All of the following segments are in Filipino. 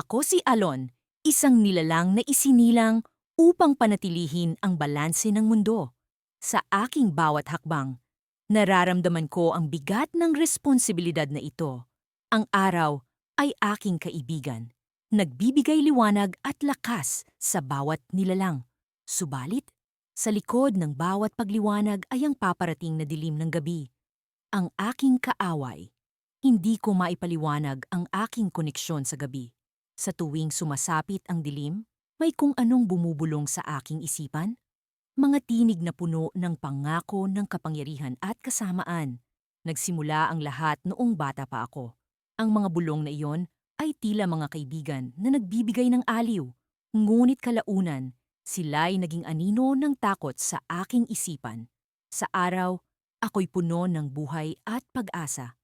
Ako si Alon, isang nilalang na isinilang upang panatilihin ang balanse ng mundo. Sa aking bawat hakbang, nararamdaman ko ang bigat ng responsibilidad na ito. Ang araw ay aking kaibigan, nagbibigay liwanag at lakas sa bawat nilalang. Subalit, sa likod ng bawat pagliwanag ay ang paparating na dilim ng gabi. Ang aking kaaway. Hindi ko maipaliwanag ang aking koneksyon sa gabi. Sa tuwing sumasapit ang dilim, may kung anong bumubulong sa aking isipan. Mga tinig na puno ng pangako ng kapangyarihan at kasamaan. Nagsimula ang lahat noong bata pa ako. Ang mga bulong na iyon ay tila mga kaibigan na nagbibigay ng aliw. Ngunit kalaunan, sila'y naging anino ng takot sa aking isipan. Sa araw, ako'y puno ng buhay at pag-asa.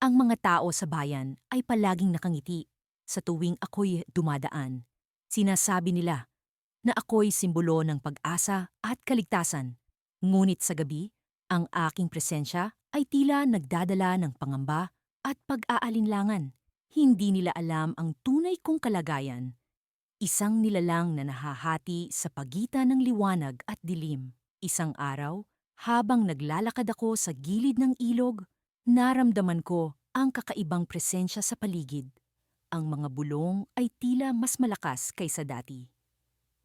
Ang mga tao sa bayan ay palaging nakangiti sa tuwing ako'y dumadaan. Sinasabi nila na ako'y simbolo ng pag-asa at kaligtasan. Ngunit sa gabi, ang aking presensya ay tila nagdadala ng pangamba at pag-aalinlangan. Hindi nila alam ang tunay kong kalagayan. Isang nilalang na nahahati sa pagitan ng liwanag at dilim. Isang araw, habang naglalakad ako sa gilid ng ilog, naramdaman ko ang kakaibang presensya sa paligid. Ang mga bulong ay tila mas malakas kaysa dati.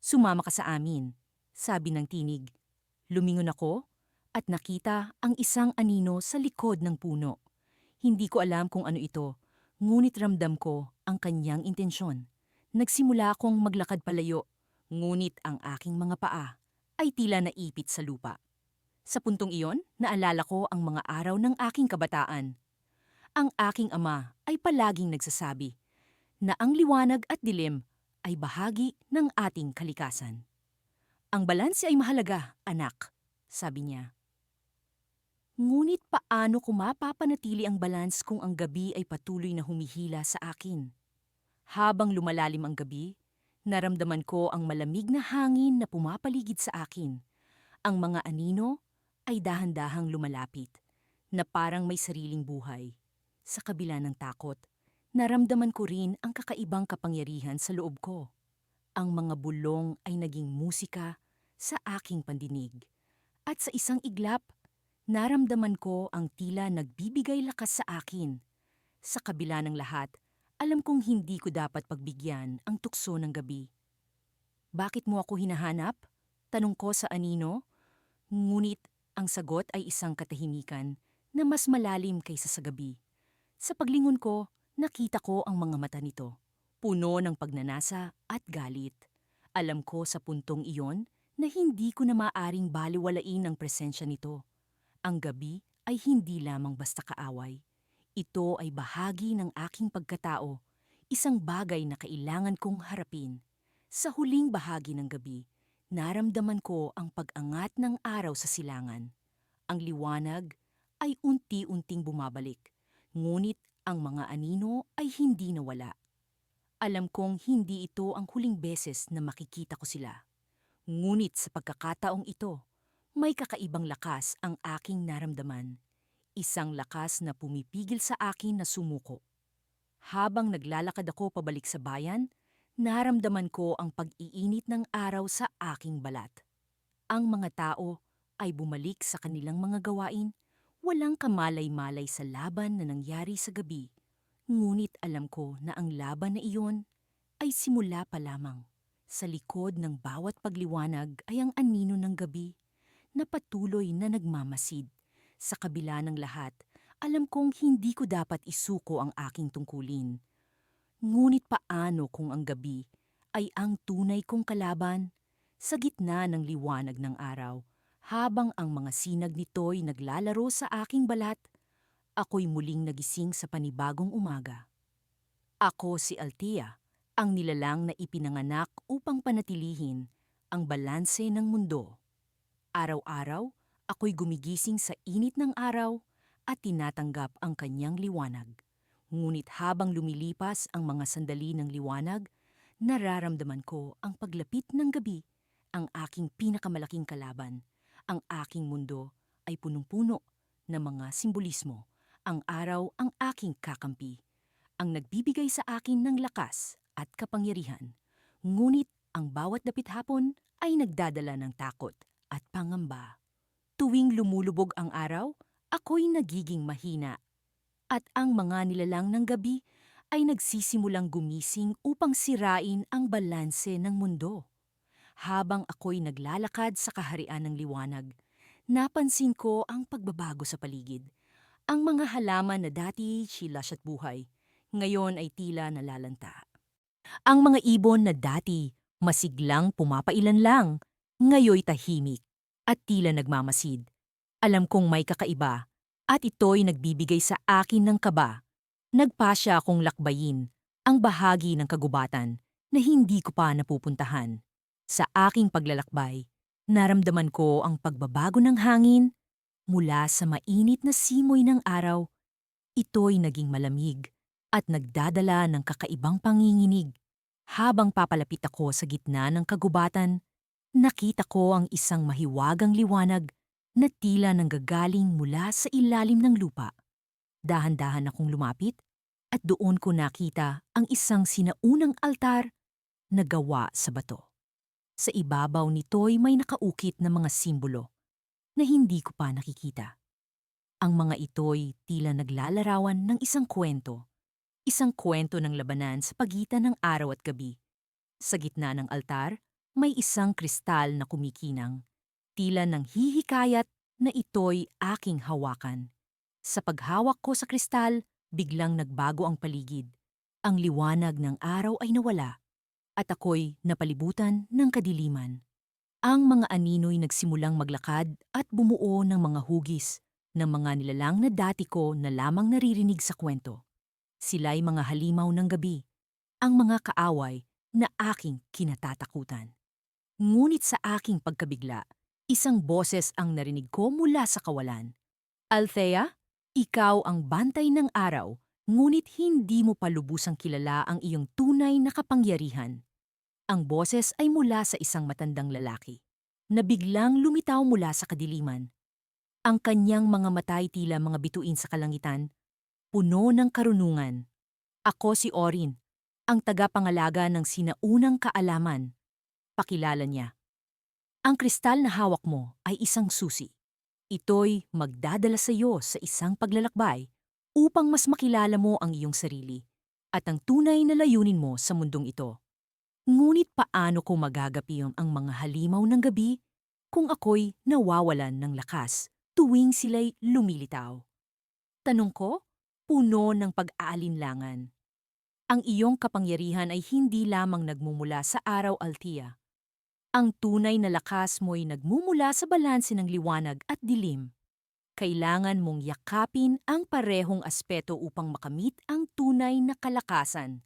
"Sumama ka sa amin," sabi ng tinig. Lumingon ako at nakita ang isang anino sa likod ng puno. Hindi ko alam kung ano ito, ngunit ramdam ko ang kanyang intensyon. Nagsimula akong maglakad palayo, ngunit ang aking mga paa ay tila naipit sa lupa. Sa puntong iyon, naalala ko ang mga araw ng aking kabataan. Ang aking ama ay palaging nagsasabi na ang liwanag at dilim ay bahagi ng ating kalikasan. "Ang balanse ay mahalaga, anak," sabi niya. Ngunit paano ko mapapanatili ang balance kung ang gabi ay patuloy na humihila sa akin? Habang lumalalim ang gabi, naramdaman ko ang malamig na hangin na pumapaligid sa akin. Ang mga anino ay dahan-dahang lumalapit, na parang may sariling buhay. Sa kabila ng takot, naramdaman ko rin ang kakaibang kapangyarihan sa loob ko. Ang mga bulong ay naging musika sa aking pandinig. At sa isang iglap, naramdaman ko ang tila nagbibigay lakas sa akin. Sa kabila ng lahat, alam kong hindi ko dapat pagbigyan ang tukso ng gabi. "Bakit mo ako hinahanap?" Tanong ko sa anino. Ngunit ang sagot ay isang katahimikan na mas malalim kaysa sa gabi. Sa paglingon ko, nakita ko ang mga mata nito, puno ng pagnanasa at galit. Alam ko sa puntong iyon na hindi ko na maaring baliwalain ang presensya nito. Ang gabi ay hindi lamang basta kaaway. Ito ay bahagi ng aking pagkatao, isang bagay na kailangan kong harapin. Sa huling bahagi ng gabi, naramdaman ko ang pag-angat ng araw sa silangan. Ang liwanag ay unti-unting bumabalik, ngunit ang mga anino ay hindi nawala. Alam kong hindi ito ang huling beses na makikita ko sila. Ngunit sa pagkakataong ito, may kakaibang lakas ang aking naramdaman. Isang lakas na pumipigil sa akin na sumuko. Habang naglalakad ako pabalik sa bayan, naramdaman ko ang pag-iinit ng araw sa aking balat. Ang mga tao ay bumalik sa kanilang mga gawain, walang kamalay-malay sa laban na nangyari sa gabi. Ngunit alam ko na ang laban na iyon ay simula pa lamang. Sa likod ng bawat pagliwanag ay ang anino ng gabi na patuloy na nagmamasid. Sa kabila ng lahat, alam kong hindi ko dapat isuko ang aking tungkulin. Ngunit paano kung ang gabi ay ang tunay kong kalaban? Sa gitna ng liwanag ng araw, habang ang mga sinag nito'y naglalaro sa aking balat, ako'y muling nagising sa panibagong umaga. Ako si Althea, ang nilalang na ipinanganak upang panatilihin ang balanse ng mundo. Araw-araw, ako'y gumigising sa init ng araw at tinatanggap ang kanyang liwanag. Ngunit habang lumilipas ang mga sandali ng liwanag, nararamdaman ko ang paglapit ng gabi, ang aking pinakamalaking kalaban. Ang aking mundo ay punong-puno ng mga simbolismo. Ang araw ang aking kakampi, ang nagbibigay sa akin ng lakas at kapangyarihan. Ngunit ang bawat dapit hapon ay nagdadala ng takot at pangamba. Tuwing lumulubog ang araw, ako'y nagiging mahina at ang mga nilalang ng gabi ay nagsisimulang gumising upang sirain ang balanse ng mundo. Habang ako'y naglalakad sa kaharian ng liwanag, napansin ko ang pagbabago sa paligid. Ang mga halaman na dati silas at buhay, ngayon ay tila nalalanta. Ang mga ibon na dati masiglang pumapailan lang, ngayoy tahimik at tila nagmamasid. Alam kong may kakaiba at ito'y nagbibigay sa akin ng kaba. Nagpasya akong lakbayin ang bahagi ng kagubatan na hindi ko pa napupuntahan. Sa aking paglalakbay, naramdaman ko ang pagbabago ng hangin mula sa mainit na simoy ng araw. Ito'y naging malamig at nagdadala ng kakaibang panginginig. Habang papalapit ako sa gitna ng kagubatan, nakita ko ang isang mahiwagang liwanag na tila nanggagaling mula sa ilalim ng lupa. Dahan-dahan akong lumapit at doon ko nakita ang isang sinaunang altar na gawa sa bato. Sa ibabaw nito'y may nakaukit na mga simbolo na hindi ko pa nakikita. Ang mga ito'y tila naglalarawan ng isang kwento ng labanan sa pagitan ng araw at gabi. Sa gitna ng altar, may isang kristal na kumikinang, tila nang hihikayat na ito'y aking hawakan. Sa paghawak ko sa kristal, biglang nagbago ang paligid. Ang liwanag ng araw ay nawala at ako'y napalibutan ng kadiliman. Ang mga anino'y nagsimulang maglakad at bumuo ng mga hugis ng mga nilalang na dati ko na lamang naririnig sa kwento. Sila'y mga halimaw ng gabi, ang mga kaaway na aking kinatatakutan. Ngunit sa aking pagkabigla, isang boses ang narinig ko mula sa kawalan. Althea, ikaw ang bantay ng araw, ngunit hindi mo pa lubusang kilala ang iyong tunay na kapangyarihan. Ang boses ay mula sa isang matandang lalaki na biglang lumitaw mula sa kadiliman. Ang kanyang mga matay tila mga bituin sa kalangitan, puno ng karunungan. Ako si Orin, ang tagapangalaga ng sinaunang kaalaman. Pakilala niya. Ang kristal na hawak mo ay isang susi. Ito'y magdadala sa iyo sa isang paglalakbay upang mas makilala mo ang iyong sarili at ang tunay na layunin mo sa mundong ito. Ngunit paano ko magagapiyong ang mga halimaw ng gabi kung ako'y nawawalan ng lakas tuwing sila'y lumilitaw? Tanong ko, puno ng pag-aalinlangan. Ang iyong kapangyarihan ay hindi lamang nagmumula sa araw, Althea. Ang tunay na lakas mo'y nagmumula sa balanse ng liwanag at dilim. Kailangan mong yakapin ang parehong aspeto upang makamit ang tunay na kalakasan.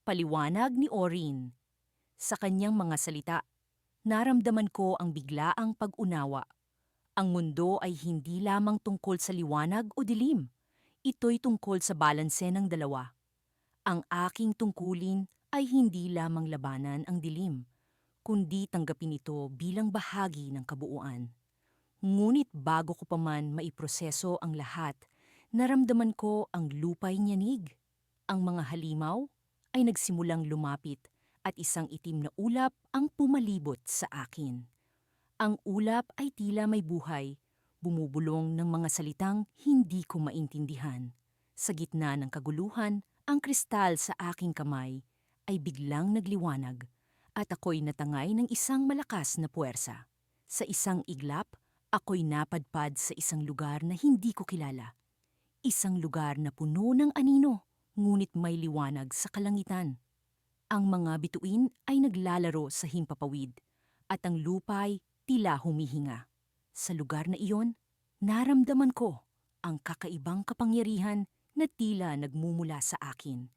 Paliwanag ni Orin. Sa kanyang mga salita, naramdaman ko ang biglaang pag-unawa. Ang mundo ay hindi lamang tungkol sa liwanag o dilim. Ito'y tungkol sa balanse ng dalawa. Ang aking tungkulin ay hindi lamang labanan ang dilim, kundi tanggapin ito bilang bahagi ng kabuuan. Ngunit bago ko pa man maiproseso ang lahat, naramdaman ko ang lupa'y nyanig. Ang mga halimaw ay nagsimulang lumapit at isang itim na ulap ang pumalibot sa akin. Ang ulap ay tila may buhay, bumubulong ng mga salitang hindi ko maintindihan. Sa gitna ng kaguluhan, ang kristal sa aking kamay ay biglang nagliwanag at ako'y natangay ng isang malakas na puwersa. Sa isang iglap, ako'y napadpad sa isang lugar na hindi ko kilala. Isang lugar na puno ng anino, ngunit may liwanag sa kalangitan. Ang mga bituin ay naglalaro sa himpapawid at ang lupa'y tila humihinga. Sa lugar na iyon, naramdaman ko ang kakaibang kapangyarihan na tila nagmumula sa akin.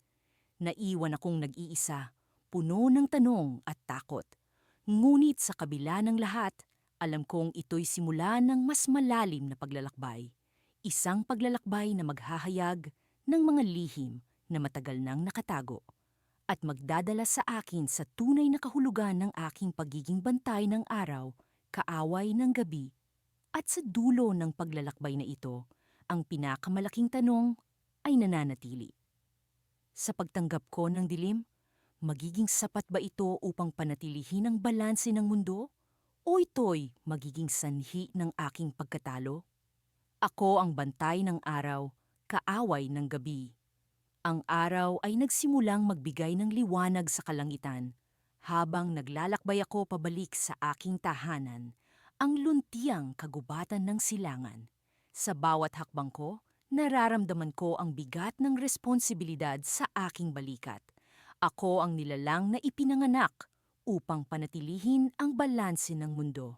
Naiwan akong nag-iisa, puno ng tanong at takot. Ngunit sa kabila ng lahat, alam kong ito'y simula ng mas malalim na paglalakbay. Isang paglalakbay na maghahayag ng mga lihim na matagal nang nakatago at magdadala sa akin sa tunay na kahulugan ng aking pagiging bantay ng araw, kaaway ng gabi. At sa dulo ng paglalakbay na ito, ang pinakamalaking tanong ay nananatili. Sa pagtanggap ko ng dilim, magiging sapat ba ito upang panatilihin ang balanse ng mundo? O ito'y magiging sanhi ng aking pagkatalo? Ako ang bantay ng araw, kaaway ng gabi. Ang araw ay nagsimulang magbigay ng liwanag sa kalangitan. Habang naglalakbay ako pabalik sa aking tahanan, ang luntiang kagubatan ng silangan. Sa bawat hakbang ko, nararamdaman ko ang bigat ng responsibilidad sa aking balikat. Ako ang nilalang na ipinanganak upang panatilihin ang balanse ng mundo,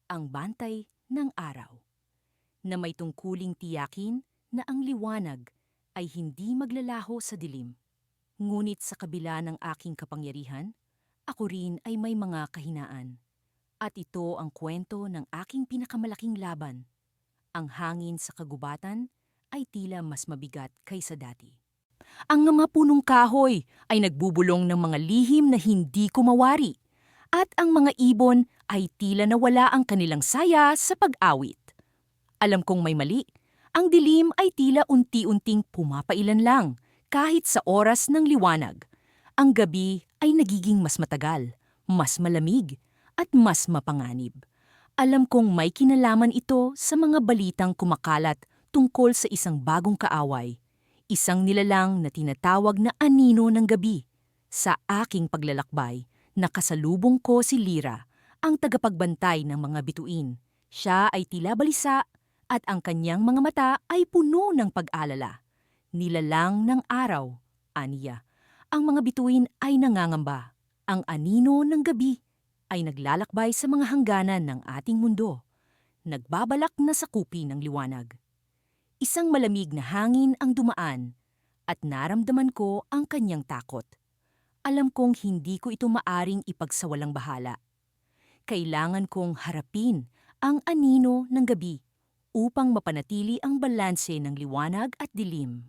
ang bantay ng araw, na may tungkuling tiyakin na ang liwanag ay hindi maglalaho sa dilim. Ngunit sa kabila ng aking kapangyarihan, ako rin ay may mga kahinaan. At ito ang kwento ng aking pinakamalaking laban. Ang hangin sa kagubatan ay tila mas mabigat kaysa dati. Ang mga punong kahoy ay nagbubulong ng mga lihim na hindi ko mawari. At ang mga ibon ay tila nawala ang kanilang saya sa pag-awit. Alam kong may mali. Ang dilim ay tila unti-unting pumapailan lang, kahit sa oras ng liwanag. Ang gabi ay nagiging mas matagal, mas malamig, at mas mapanganib. Alam kong may kinalaman ito sa mga balitang kumakalat tungkol sa isang bagong kaaway, isang nilalang na tinatawag na anino ng gabi. Sa aking paglalakbay, nakasalubong ko si Lyra, ang tagapagbantay ng mga bituin. Siya ay tila balisa at ang kanyang mga mata ay puno ng pag-alala. Nilalang ng araw, aniya. Ang mga bituin ay nangangamba. Ang anino ng gabi ay naglalakbay sa mga hangganan ng ating mundo. Nagbabalak na sakupi ng liwanag. Isang malamig na hangin ang dumaan at naramdaman ko ang kanyang takot. Alam kong hindi ko ito maaring ipagsawalang bahala. Kailangan kong harapin ang anino ng gabi upang mapanatili ang balanse ng liwanag at dilim.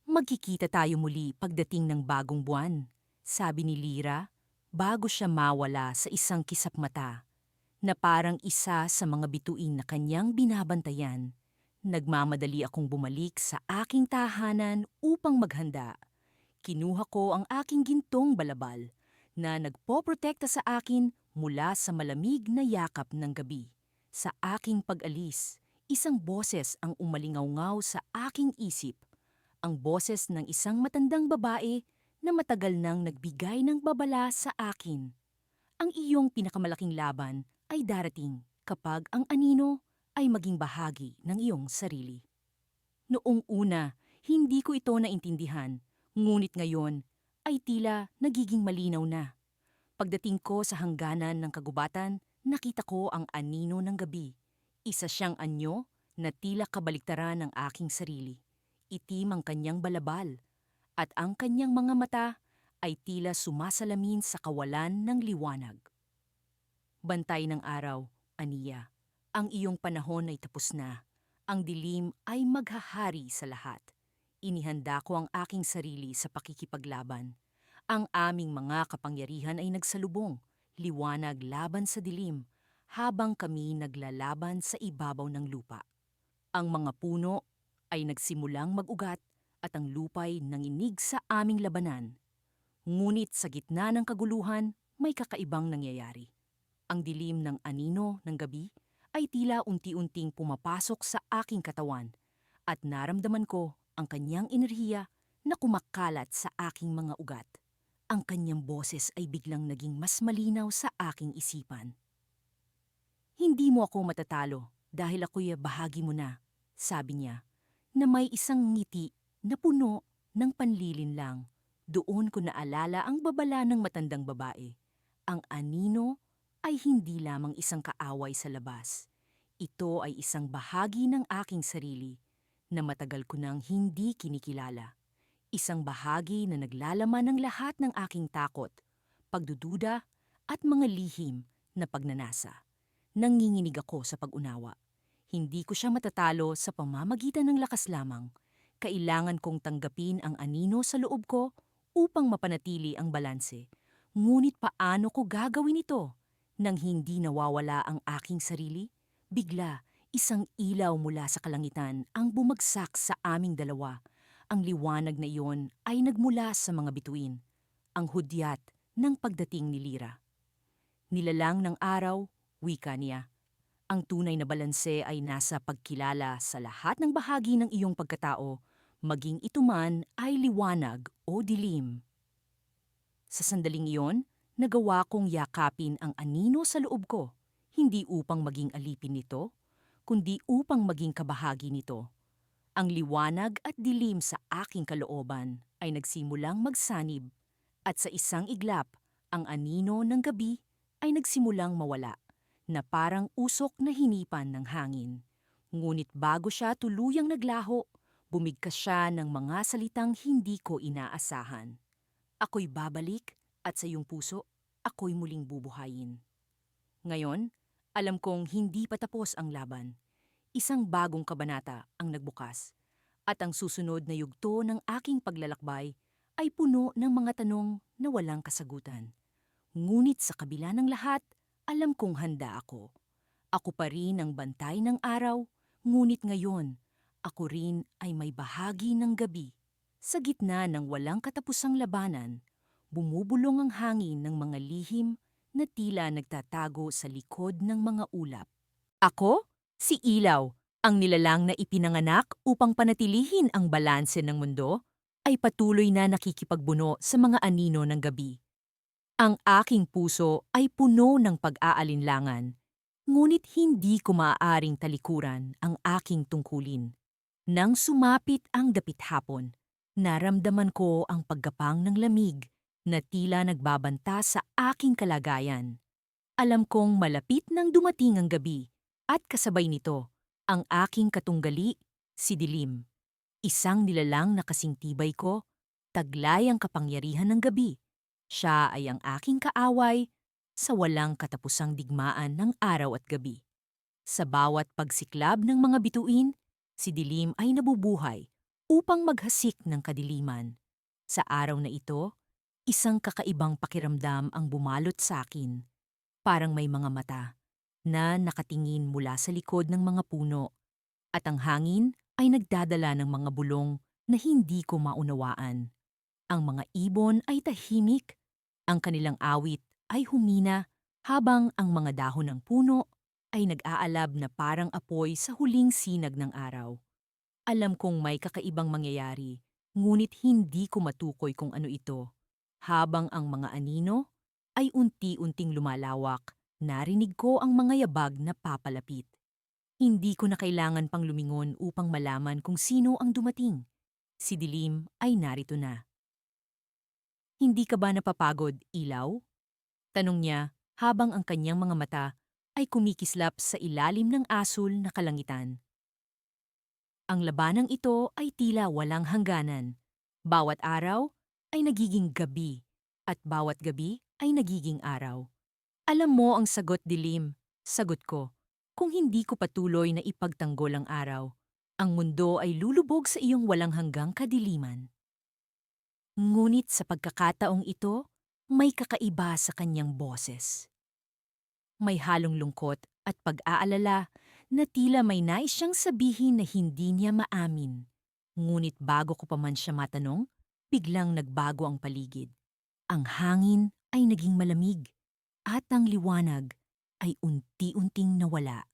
Magkikita tayo muli pagdating ng bagong buwan, sabi ni Lyra, bago siya mawala sa isang kisap mata, na parang isa sa mga bituin na kanyang binabantayan. Nagmamadali akong bumalik sa aking tahanan upang maghanda. Kinuha ko ang aking gintong balabal na nagpoprotekta sa akin mula sa malamig na yakap ng gabi. Sa aking pag-alis, isang boses ang umalingaw-ngaw sa aking isip. Ang boses ng isang matandang babae na matagal nang nagbigay ng babala sa akin. Ang iyong pinakamalaking laban ay darating kapag ang anino ay maging bahagi ng iyong sarili. Noong una, hindi ko ito naintindihan, ngunit ngayon ay tila nagiging malinaw na. Pagdating ko sa hangganan ng kagubatan, nakita ko ang anino ng gabi. Isa siyang anyo na tila kabaliktaran ng aking sarili. Itim ang kanyang balabal, at ang kanyang mga mata ay tila sumasalamin sa kawalan ng liwanag. Bantay ng araw, aniya, ang iyong panahon ay tapos na. Ang dilim ay maghahari sa lahat. Inihanda ko ang aking sarili sa pakikipaglaban. Ang aming mga kapangyarihan ay nagsalubong, liwanag laban sa dilim, habang kami naglalaban sa ibabaw ng lupa. Ang mga puno ay nagsimulang mag-ugat at ang lupa'y nanginig sa aming labanan. Ngunit sa gitna ng kaguluhan, may kakaibang nangyayari. Ang dilim ng anino ng gabi ay tila unti-unting pumapasok sa aking katawan at naramdaman ko ang kanyang enerhiya na kumakalat sa aking mga ugat. Ang kanyang boses ay biglang naging mas malinaw sa aking isipan. Hindi mo ako matatalo dahil ako'y bahagi mo na, sabi niya, na may isang ngiti na puno ng panlilinlang. Doon ko naalala ang babala ng matandang babae. Ang anino ay hindi lamang isang kaaway sa labas. Ito ay isang bahagi ng aking sarili na matagal ko nang hindi kinikilala. Isang bahagi na naglalaman ng lahat ng aking takot, pagdududa at mga lihim na pagnanasa. Nanginginig ako sa pag-unawa. Hindi ko siya matatalo sa pamamagitan ng lakas lamang. Kailangan kong tanggapin ang anino sa loob ko upang mapanatili ang balanse. Ngunit paano ko gagawin ito? Nang hindi nawawala ang aking sarili, bigla isang ilaw mula sa kalangitan ang bumagsak sa aming dalawa. Ang liwanag na iyon ay nagmula sa mga bituin. ang hudyat ng pagdating ni Lyra. Nilalang ng araw, wika niya. Ang tunay na balanse ay nasa pagkilala sa lahat ng bahagi ng iyong pagkatao, maging ito man ay liwanag o dilim. Sa sandaling iyon, nagawa kong yakapin ang anino sa loob ko, hindi upang maging alipin nito, kundi upang maging kabahagi nito. Ang liwanag at dilim sa aking kalooban ay nagsimulang magsanib, at sa isang iglap, ang anino ng gabi ay nagsimulang mawala, na parang usok na hinipan ng hangin. Ngunit bago siya tuluyang naglaho, bumigkas siya ng mga salitang hindi ko inaasahan. Ako'y babalik at sa iyong puso, ako'y muling bubuhayin. Ngayon, alam kong hindi pa tapos ang laban. Isang bagong kabanata ang nagbukas, at ang susunod na yugto ng aking paglalakbay ay puno ng mga tanong na walang kasagutan. Ngunit sa kabila ng lahat, alam kong handa ako. Ako pa rin ang bantay ng araw, ngunit ngayon, ako rin ay may bahagi ng gabi. Sa gitna ng walang katapusang labanan, bumubulong ang hangin ng mga lihim na tila nagtatago sa likod ng mga ulap. Ako, si Ilaw, ang nilalang na ipinanganak upang panatilihin ang balanse ng mundo, ay patuloy na nakikipagbuno sa mga anino ng gabi. Ang aking puso ay puno ng pag-aalinlangan, ngunit hindi ko maaaring talikuran ang aking tungkulin. Nang sumapit ang dapit hapon, naramdaman ko ang paggapang ng lamig na tila nagbabanta sa aking kalagayan. Alam kong malapit nang dumating ang gabi, at kasabay nito, ang aking katunggali, si Dilim. Isang nilalang na kasingtibay ko, taglay ang kapangyarihan ng gabi. Siya ay ang aking kaaway sa walang katapusang digmaan ng araw at gabi. Sa bawat pagsiklab ng mga bituin, si Dilim ay nabubuhay upang maghasik ng kadiliman. Sa araw na ito, isang kakaibang pakiramdam ang bumalot sa akin. Parang may mga mata na nakatingin mula sa likod ng mga puno, at ang hangin ay nagdadala ng mga bulong na hindi ko maunawaan. Ang mga ibon ay tahimik, ang kanilang awit ay humina, habang ang mga dahon ng puno ay nag-aalab na parang apoy sa huling sinag ng araw. Alam kong may kakaibang mangyayari, ngunit hindi ko matukoy kung ano ito. Habang ang mga anino ay unti-unting lumalawak, narinig ko ang mga yabag na papalapit. Hindi ko na kailangan pang lumingon upang malaman kung sino ang dumating. Si Dilim ay narito na. Hindi ka ba napapagod, Ilaw? Tanong niya habang ang kanyang mga mata ay kumikislap sa ilalim ng asul na kalangitan. Ang labanang ito ay tila walang hangganan. Bawat araw ay nagiging gabi, at bawat gabi ay nagiging araw. Alam mo ang sagot, Dilim, sagot ko. Kung hindi ko patuloy na ipagtanggol ang araw, ang mundo ay lulubog sa iyong walang hanggang kadiliman. Ngunit sa pagkakataong ito, may kakaiba sa kanyang boses. May halong lungkot at pag-aalala na tila may nais siyang sabihin na hindi niya maamin. Ngunit bago ko pa man siya matanong, biglang nagbago ang paligid. Ang hangin ay naging malamig, at ang liwanag ay unti-unting nawala.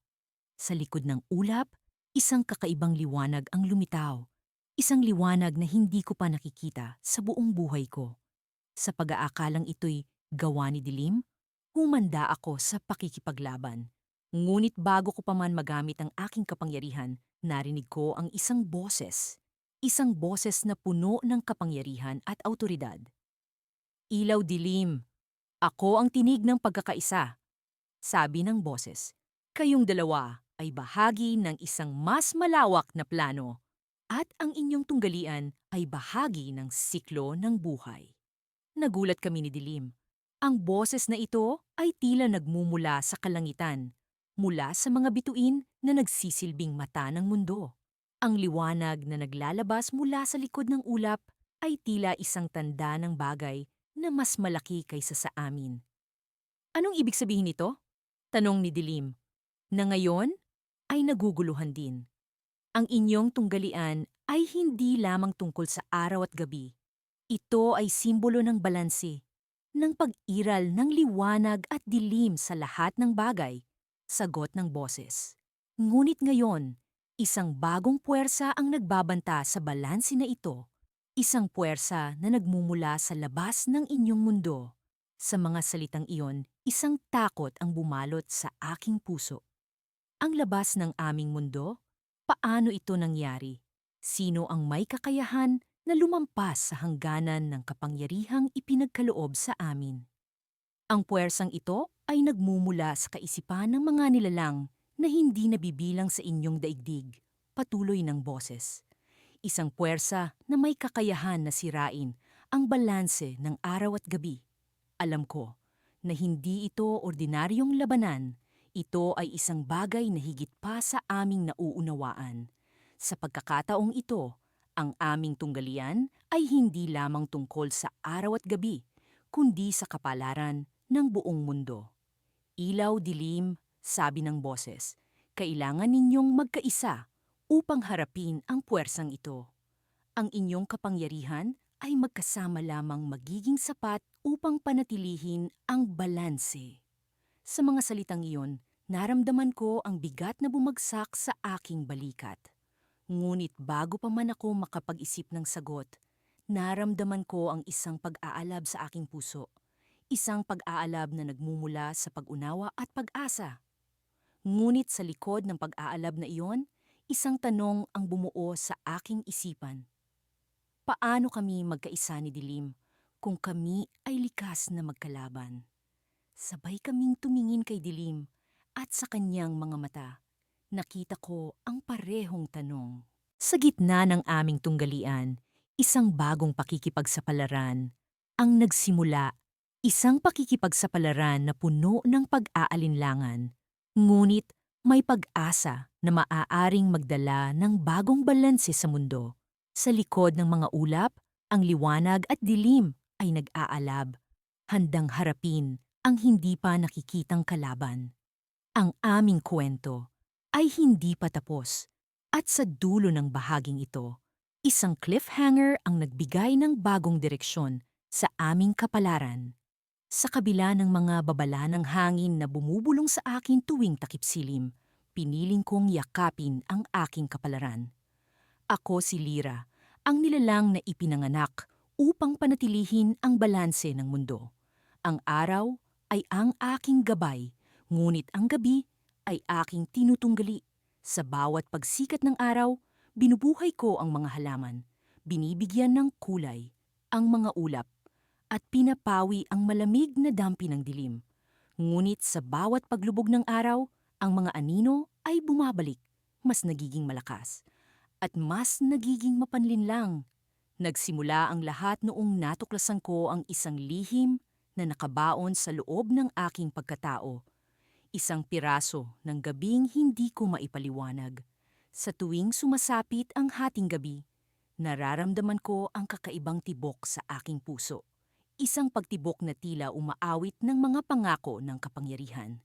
Sa likod ng ulap, isang kakaibang liwanag ang lumitaw. Isang liwanag na hindi ko pa nakikita sa buong buhay ko. Sa pag-aakalang ito'y gawa ni Dilim, humanda ako sa pakikipaglaban. Ngunit bago ko pa man magamit ang aking kapangyarihan, narinig ko ang isang boses. Isang boses na puno ng kapangyarihan at awtoridad. Ilaw, Dilim, ako ang tinig ng pagkakaisa, sabi ng boses. Kayong dalawa ay bahagi ng isang mas malawak na plano, at ang inyong tunggalian ay bahagi ng siklo ng buhay. Nagulat kami ni Dilim. Ang boses na ito ay tila nagmumula sa kalangitan, mula sa mga bituin na nagsisilbing mata ng mundo. Ang liwanag na naglalabas mula sa likod ng ulap ay tila isang tanda ng bagay na mas malaki kaysa sa amin. Anong ibig sabihin nito? Tanong ni Dilim, na ngayon ay naguguluhan din. Ang inyong tunggalian ay hindi lamang tungkol sa araw at gabi. Ito ay simbolo ng balanse, ng pag-iral ng liwanag at dilim sa lahat ng bagay, sagot ng boses. Ngunit ngayon, isang bagong puwersa ang nagbabanta sa balanse na ito, isang puwersa na nagmumula sa labas ng inyong mundo. Sa mga salitang iyon, isang takot ang bumalot sa aking puso. Ang labas ng aming mundo? Paano ito nangyari? Sino ang may kakayahan na lumampas sa hangganan ng kapangyarihang ipinagkaloob sa amin? Ang puwersang ito ay nagmumula sa kaisipan ng mga nilalang na hindi nabibilang sa inyong daigdig, patuloy ng boses. Isang puwersa na may kakayahan na sirain ang balanse ng araw at gabi. Alam ko na hindi ito ordinaryong labanan, ito ay isang bagay na higit pa sa aming nauunawaan. Sa pagkakataong ito, ang aming tunggalian ay hindi lamang tungkol sa araw at gabi, kundi sa kapalaran ng buong mundo. Ilaw, dilim, sabi ng boses, kailangan ninyong magkaisa upang harapin ang puwersang ito. Ang inyong kapangyarihan ay magkasama lamang magiging sapat upang panatilihin ang balanse. Sa mga salitang iyon, naramdaman ko ang bigat na bumagsak sa aking balikat. Ngunit bago pa man ako makapag-isip ng sagot, naramdaman ko ang isang pag-aalab sa aking puso. Isang pag-aalab na nagmumula sa pag-unawa at pag-asa. Ngunit sa likod ng pag-aalab na iyon, isang tanong ang bumuo sa aking isipan. Paano kami magkaisa ni Dilim kung kami ay likas na magkalaban? Sabay kaming tumingin kay Dilim at sa kanyang mga mata, nakita ko ang parehong tanong. Sa gitna ng aming tunggalian, isang bagong pakikipagsapalaran ang nagsimula, isang pakikipagsapalaran na puno ng pag-aalinlangan. Ngunit may pag-asa na maaaring magdala ng bagong balanse sa mundo. Sa likod ng mga ulap, ang liwanag at dilim ay nag-aalab, handang harapin ang hindi pa nakikitang kalaban. Ang aming kwento ay hindi pa tapos at sa dulo ng bahaging ito, isang cliffhanger ang nagbigay ng bagong direksyon sa aming kapalaran. Sa kabila ng mga babala ng hangin na bumubulong sa akin tuwing takipsilim, piniling kong yakapin ang aking kapalaran. Ako si Lyra, ang nilalang na ipinanganak upang panatilihin ang balanse ng mundo. Ang araw ay ang aking gabay, ngunit ang gabi ay aking tinutunggali. Sa bawat pagsikat ng araw, binubuhay ko ang mga halaman, binibigyan ng kulay ang mga ulap, at pinapawi ang malamig na dampi ng dilim. Ngunit sa bawat paglubog ng araw, ang mga anino ay bumabalik, mas nagiging malakas at mas nagiging mapanlinlang. Nagsimula ang lahat noong natuklasan ko ang isang lihim na nakabaon sa loob ng aking pagkatao. Isang piraso ng gabing hindi ko maipaliwanag. Sa tuwing sumasapit ang hating gabi, nararamdaman ko ang kakaibang tibok sa aking puso. Isang pagtibok na tila umaawit ng mga pangako ng kapangyarihan.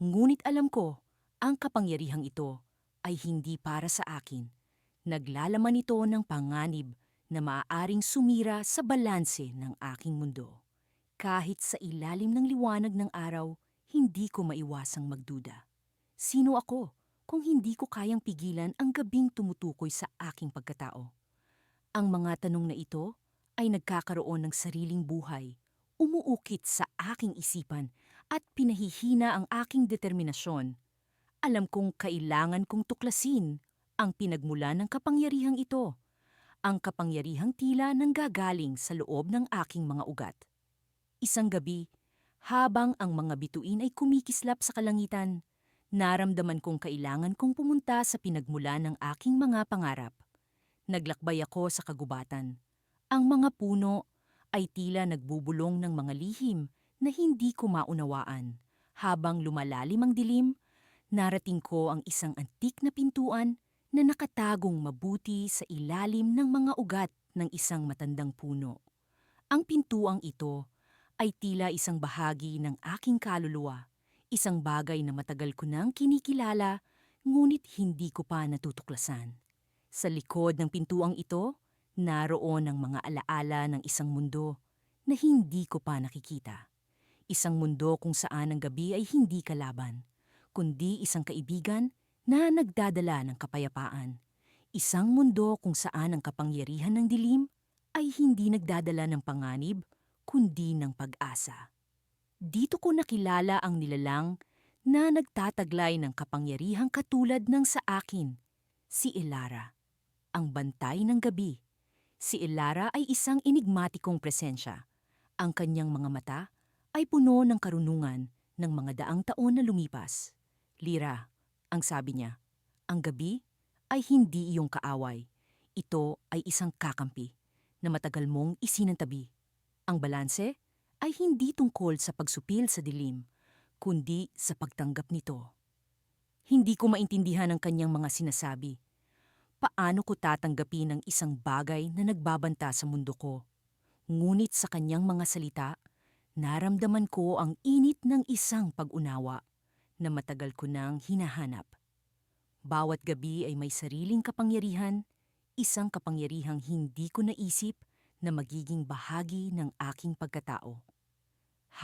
Ngunit alam ko, ang kapangyarihang ito ay hindi para sa akin. Naglalaman ito ng panganib na maaaring sumira sa balanse ng aking mundo. Kahit sa ilalim ng liwanag ng araw, hindi ko maiwasang magduda. Sino ako kung hindi ko kayang pigilan ang gabing tumutukoy sa aking pagkatao? Ang mga tanong na ito ay nagkakaroon ng sariling buhay, umuukit sa aking isipan at pinahihina ang aking determinasyon. Alam kong kailangan kong tuklasin ang pinagmulan ng kapangyarihang ito, ang kapangyarihang tila nanggagaling sa loob ng aking mga ugat. Isang gabi, habang ang mga bituin ay kumikislap sa kalangitan, naramdaman kong kailangan kong pumunta sa pinagmulan ng aking mga pangarap. Naglakbay ako sa kagubatan. Ang mga puno ay tila nagbubulong ng mga lihim na hindi ko maunawaan. Habang lumalalim ang dilim, narating ko ang isang antik na pintuan na nakatagong mabuti sa ilalim ng mga ugat ng isang matandang puno. Ang pintuang ito ay tila isang bahagi ng aking kaluluwa, isang bagay na matagal ko nang kinikilala, ngunit hindi ko pa natutuklasan. Sa likod ng pintuang ito, Naroon ang mga alaala ng isang mundo na hindi ko pa nakikita. Isang mundo kung saan ang gabi ay hindi kalaban, kundi isang kaibigan na nagdadala ng kapayapaan. Isang mundo kung saan ang kapangyarihan ng dilim ay hindi nagdadala ng panganib, kundi ng pag-asa. Dito ko nakilala ang nilalang na nagtataglay ng kapangyarihang katulad ng sa akin, si Elara, ang bantay ng gabi. Si Elara ay isang enigmatikong presensya. Ang kanyang mga mata ay puno ng karunungan ng mga daang taon na lumipas. Lira, ang sabi niya, ang gabi ay hindi iyong kaaway. Ito ay isang kakampi na matagal mong isinantabi. Ang balanse ay hindi tungkol sa pagsupil sa dilim, kundi sa pagtanggap nito. Hindi ko maintindihan ang kanyang mga sinasabi. Paano ko tatanggapin ang isang bagay na nagbabanta sa mundo ko? Ngunit sa kanyang mga salita, naramdaman ko ang init ng isang pag-unawa na matagal ko nang hinahanap. Bawat gabi ay may sariling kapangyarihan, isang kapangyarihang hindi ko naisip na magiging bahagi ng aking pagkatao.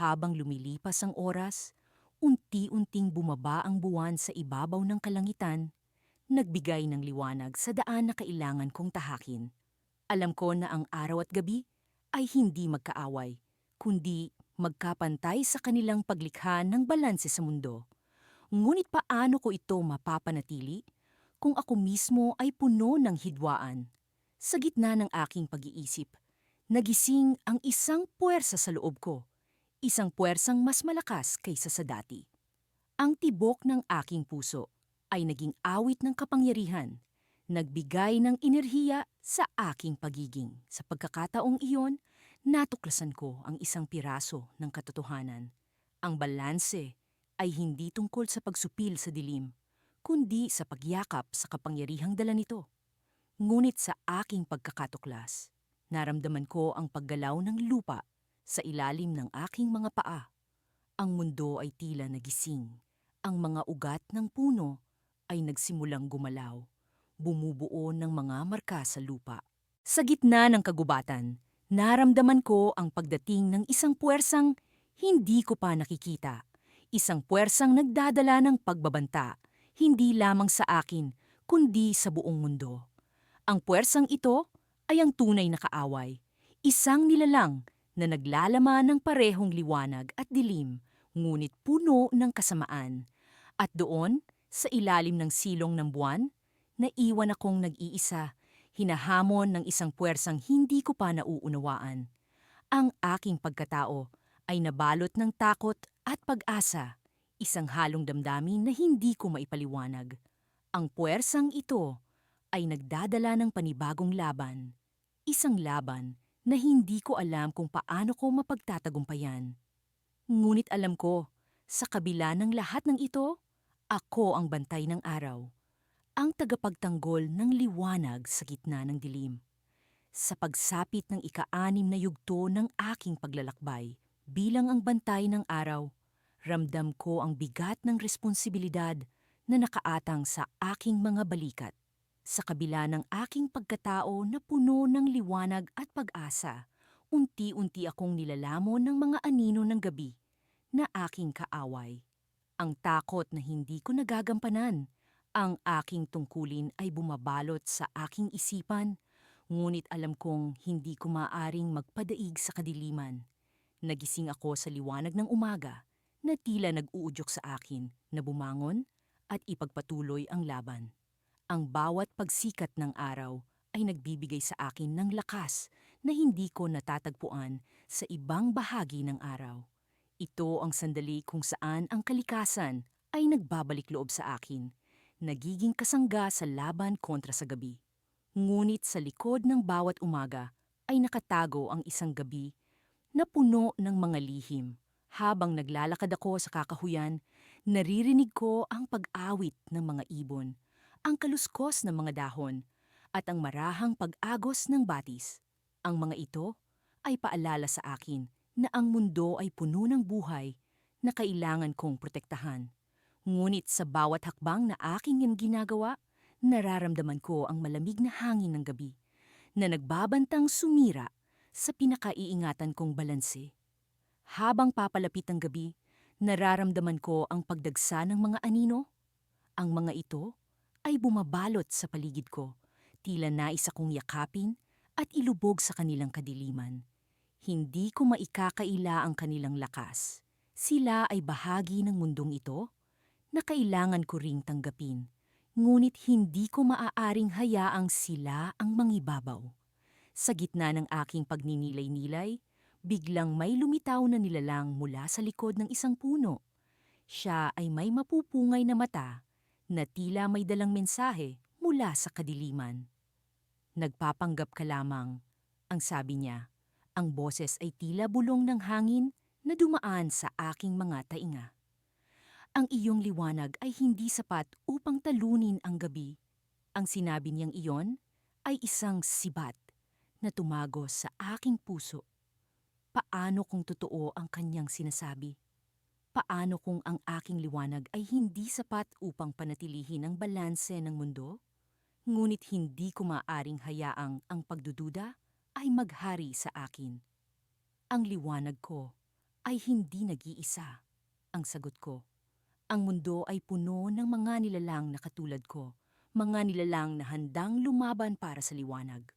Habang lumilipas ang oras, unti-unting bumaba ang buwan sa ibabaw ng kalangitan, nagbigay ng liwanag sa daan na kailangan kong tahakin. Alam ko na ang araw at gabi ay hindi magkaaway, kundi magkapantay sa kanilang paglikha ng balanse sa mundo. Ngunit paano ko ito mapapanatili kung ako mismo ay puno ng hidwaan? Sa gitna ng aking pag-iisip, nagising ang isang puwersa sa loob ko, isang puwersang mas malakas kaysa sa dati. Ang tibok ng aking puso ay naging awit ng kapangyarihan, nagbigay ng enerhiya sa aking pagiging. Sa pagkakataong iyon, natuklasan ko ang isang piraso ng katotohanan. Ang balanse ay hindi tungkol sa pagsupil sa dilim, kundi sa pagyakap sa kapangyarihang dala nito. Ngunit sa aking pagkakatuklas, naramdaman ko ang paggalaw ng lupa sa ilalim ng aking mga paa. Ang mundo ay tila nagising. Ang mga ugat ng puno ay nagsimulang gumalaw, bumubuo ng mga marka sa lupa. Sa gitna ng kagubatan, naramdaman ko ang pagdating ng isang puwersang hindi ko pa nakikita. Isang puwersang nagdadala ng pagbabanta, hindi lamang sa akin, kundi sa buong mundo. Ang puwersang ito ay ang tunay na kaaway, isang nilalang na naglalaman ng parehong liwanag at dilim, ngunit puno ng kasamaan. At doon, sa ilalim ng silong ng buwan, naiwan akong nag-iisa, hinahamon ng isang puwersang hindi ko pa nauunawaan. Ang aking pagkatao ay nabalot ng takot at pag-asa, isang halong damdamin na hindi ko maipaliwanag. Ang puwersang ito ay nagdadala ng panibagong laban, isang laban na hindi ko alam kung paano ko mapagtatagumpayan. Ngunit alam ko, sa kabila ng lahat ng ito, ako ang bantay ng araw, ang tagapagtanggol ng liwanag sa gitna ng dilim. Sa pagsapit ng ika-6 na yugto ng aking paglalakbay, bilang ang bantay ng araw, ramdam ko ang bigat ng responsibilidad na nakaatang sa aking mga balikat. Sa kabila ng aking pagkatao na puno ng liwanag at pag-asa, unti-unti akong nilalamon ng mga anino ng gabi na aking kaaway. Ang takot na hindi ko nagagampanan, ang aking tungkulin ay bumabalot sa aking isipan, ngunit alam kong hindi ko maaaring magpadaig sa kadiliman. Nagising ako sa liwanag ng umaga na tila nag-uudyok sa akin na bumangon at ipagpatuloy ang laban. Ang bawat pagsikat ng araw ay nagbibigay sa akin ng lakas na hindi ko natatagpuan sa ibang bahagi ng araw. Ito ang sandali kung saan ang kalikasan ay nagbabalik loob sa akin, nagiging kasangga sa laban kontra sa gabi. Ngunit sa likod ng bawat umaga ay nakatago ang isang gabi na puno ng mga lihim. Habang naglalakad ako sa kakahuyan, naririnig ko ang pag-awit ng mga ibon, ang kaluskos ng mga dahon, at ang marahang pag-agos ng batis. Ang mga ito ay paalala sa akin na ang mundo ay puno ng buhay na kailangan kong protektahan. Ngunit sa bawat hakbang na aking ginagawa, nararamdaman ko ang malamig na hangin ng gabi. na nagbabantang sumira sa pinakaiingatan kong balanse. Habang papalapit ang gabi, nararamdaman ko ang pagdagsa ng mga anino. Ang mga ito ay bumabalot sa paligid ko, tila nais akong yakapin at ilubog sa kanilang kadiliman. Hindi ko maikakaila ang kanilang lakas. Sila ay bahagi ng mundong ito na kailangan ko ring tanggapin. Ngunit hindi ko maaaring hayaang sila ang mangibabaw. Sa gitna ng aking pagninilay-nilay, biglang may lumitaw na nilalang mula sa likod ng isang puno. Siya ay may mapupungay na mata na tila may dalang mensahe mula sa kadiliman. Nagpapanggap ka lamang, ang sabi niya. Ang boses ay tila bulong ng hangin na dumaan sa aking mga tainga. Ang iyong liwanag ay hindi sapat upang talunin ang gabi. Ang sinabi niyang iyon ay isang sibat na tumagos sa aking puso. Paano kung totoo ang kanyang sinasabi? Paano kung ang aking liwanag ay hindi sapat upang panatilihin ang balanse ng mundo? Ngunit hindi ko maaaring hayaang ang pagdududa ay maghari sa akin. Ang liwanag ko ay hindi nag-iisa. Ang sagot ko, ang mundo ay puno ng mga nilalang na katulad ko, mga nilalang na handang lumaban para sa liwanag.